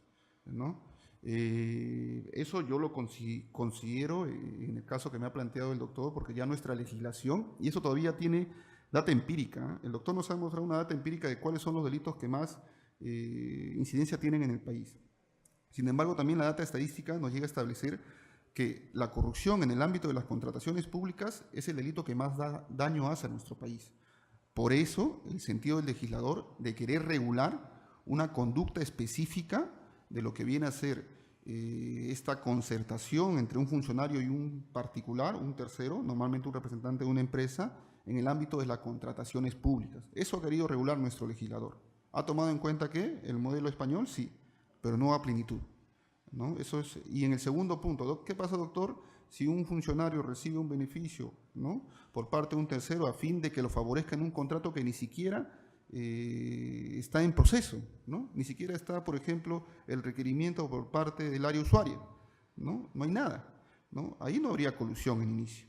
¿no? Eso yo lo considero en el caso que me ha planteado el doctor, porque ya nuestra legislación, y eso todavía tiene data empírica, el doctor nos ha mostrado una data empírica de cuáles son los delitos que más incidencia tienen en el país. Sin embargo, también la data estadística nos llega a establecer que la corrupción en el ámbito de las contrataciones públicas es el delito que más daño hace a nuestro país. Por eso, el sentido del legislador de querer regular una conducta específica de lo que viene a ser esta concertación entre un funcionario y un particular, un tercero, normalmente un representante de una empresa, en el ámbito de las contrataciones públicas. Eso ha querido regular nuestro legislador. ¿Ha tomado en cuenta que el modelo español? Sí, pero no a plenitud, ¿no? Eso es, y en el segundo punto, ¿qué pasa, doctor, si un funcionario recibe un beneficio, ¿no?, por parte de un tercero a fin de que lo favorezca en un contrato que ni siquiera está en proceso, ¿no? Ni siquiera está, por ejemplo, el requerimiento por parte del área usuaria, ¿no? No hay nada, ¿no? Ahí no habría colusión en inicio,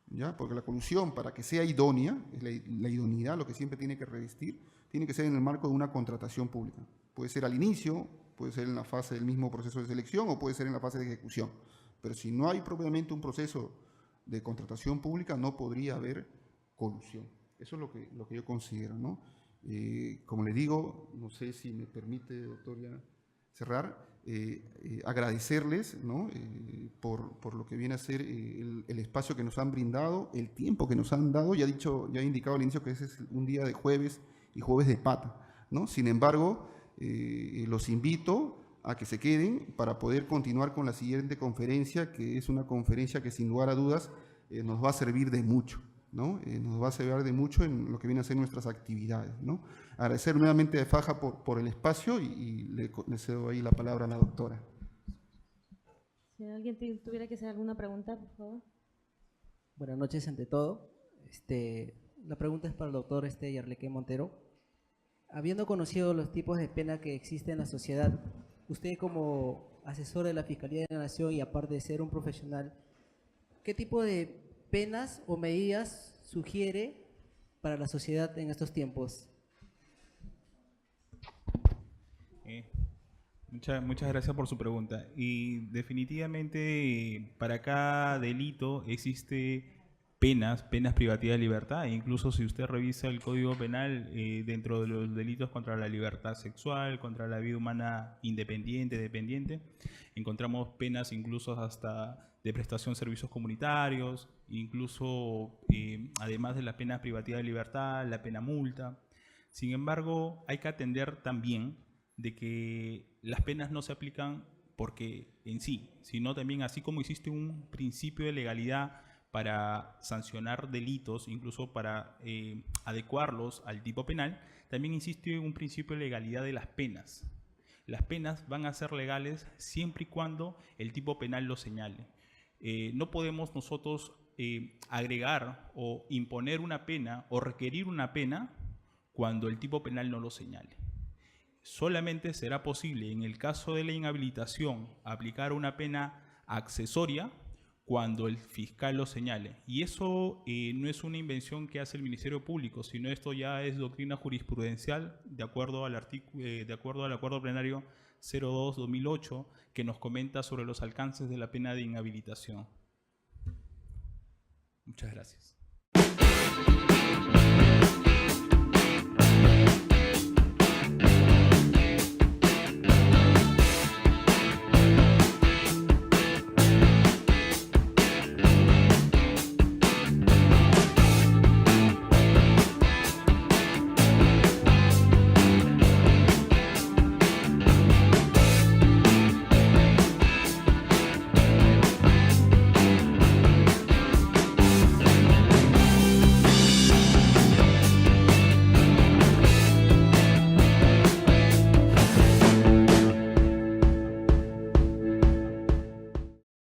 ¿ya? Porque la colusión, para que sea idónea, la idoneidad, lo que siempre tiene que revestir, tiene que ser en el marco de una contratación pública. Puede ser al inicio, puede ser en la fase del mismo proceso de selección o puede ser en la fase de ejecución. Pero si no hay propiamente un proceso de contratación pública, no podría haber colusión. Eso es lo que yo considero, ¿no? Como le digo, no sé si me permite, doctor, ya cerrar, agradecerles, ¿no?, por lo que viene a ser el espacio que nos han brindado, el tiempo que nos han dado. Ya he indicado al inicio que ese es un día de jueves y jueves de pata, ¿no? Sin embargo, los invito a que se queden para poder continuar con la siguiente conferencia, que es una conferencia que sin lugar a dudas nos va a servir de mucho, ¿no? Nos va a servir de mucho en lo que viene a ser nuestras actividades, ¿no? Agradecer nuevamente a Faja por el espacio y le cedo ahí la palabra a la doctora. Si alguien tuviera que hacer alguna pregunta, por favor. Buenas noches ante todo. La pregunta es para el doctor Yarleque Montero. Habiendo conocido los tipos de pena que existen en la sociedad, usted como asesor de la Fiscalía de la Nación y aparte de ser un profesional, ¿qué tipo de penas o medidas sugiere para la sociedad en estos tiempos? Muchas gracias por su pregunta. Y definitivamente para cada delito existe penas privativas de libertad. E incluso si usted revisa el Código Penal, dentro de los delitos contra la libertad sexual, contra la vida humana independiente, dependiente, encontramos penas incluso hasta de prestación de servicios comunitarios, incluso además de la pena privativa de libertad, la pena multa. Sin embargo, hay que atender también de que las penas no se aplican porque en sí, sino también así como existe un principio de legalidad para sancionar delitos, incluso para adecuarlos al tipo penal, también existe un principio de legalidad de las penas. Las penas van a ser legales siempre y cuando el tipo penal lo señale. No podemos nosotros agregar o imponer una pena o requerir una pena cuando el tipo penal no lo señale. Solamente será posible, en el caso de la inhabilitación, aplicar una pena accesoria cuando el fiscal lo señale. Y eso no es una invención que hace el Ministerio Público, sino esto ya es doctrina jurisprudencial de acuerdo al acuerdo plenario 02/2008, que nos comenta sobre los alcances de la pena de inhabilitación. Muchas gracias.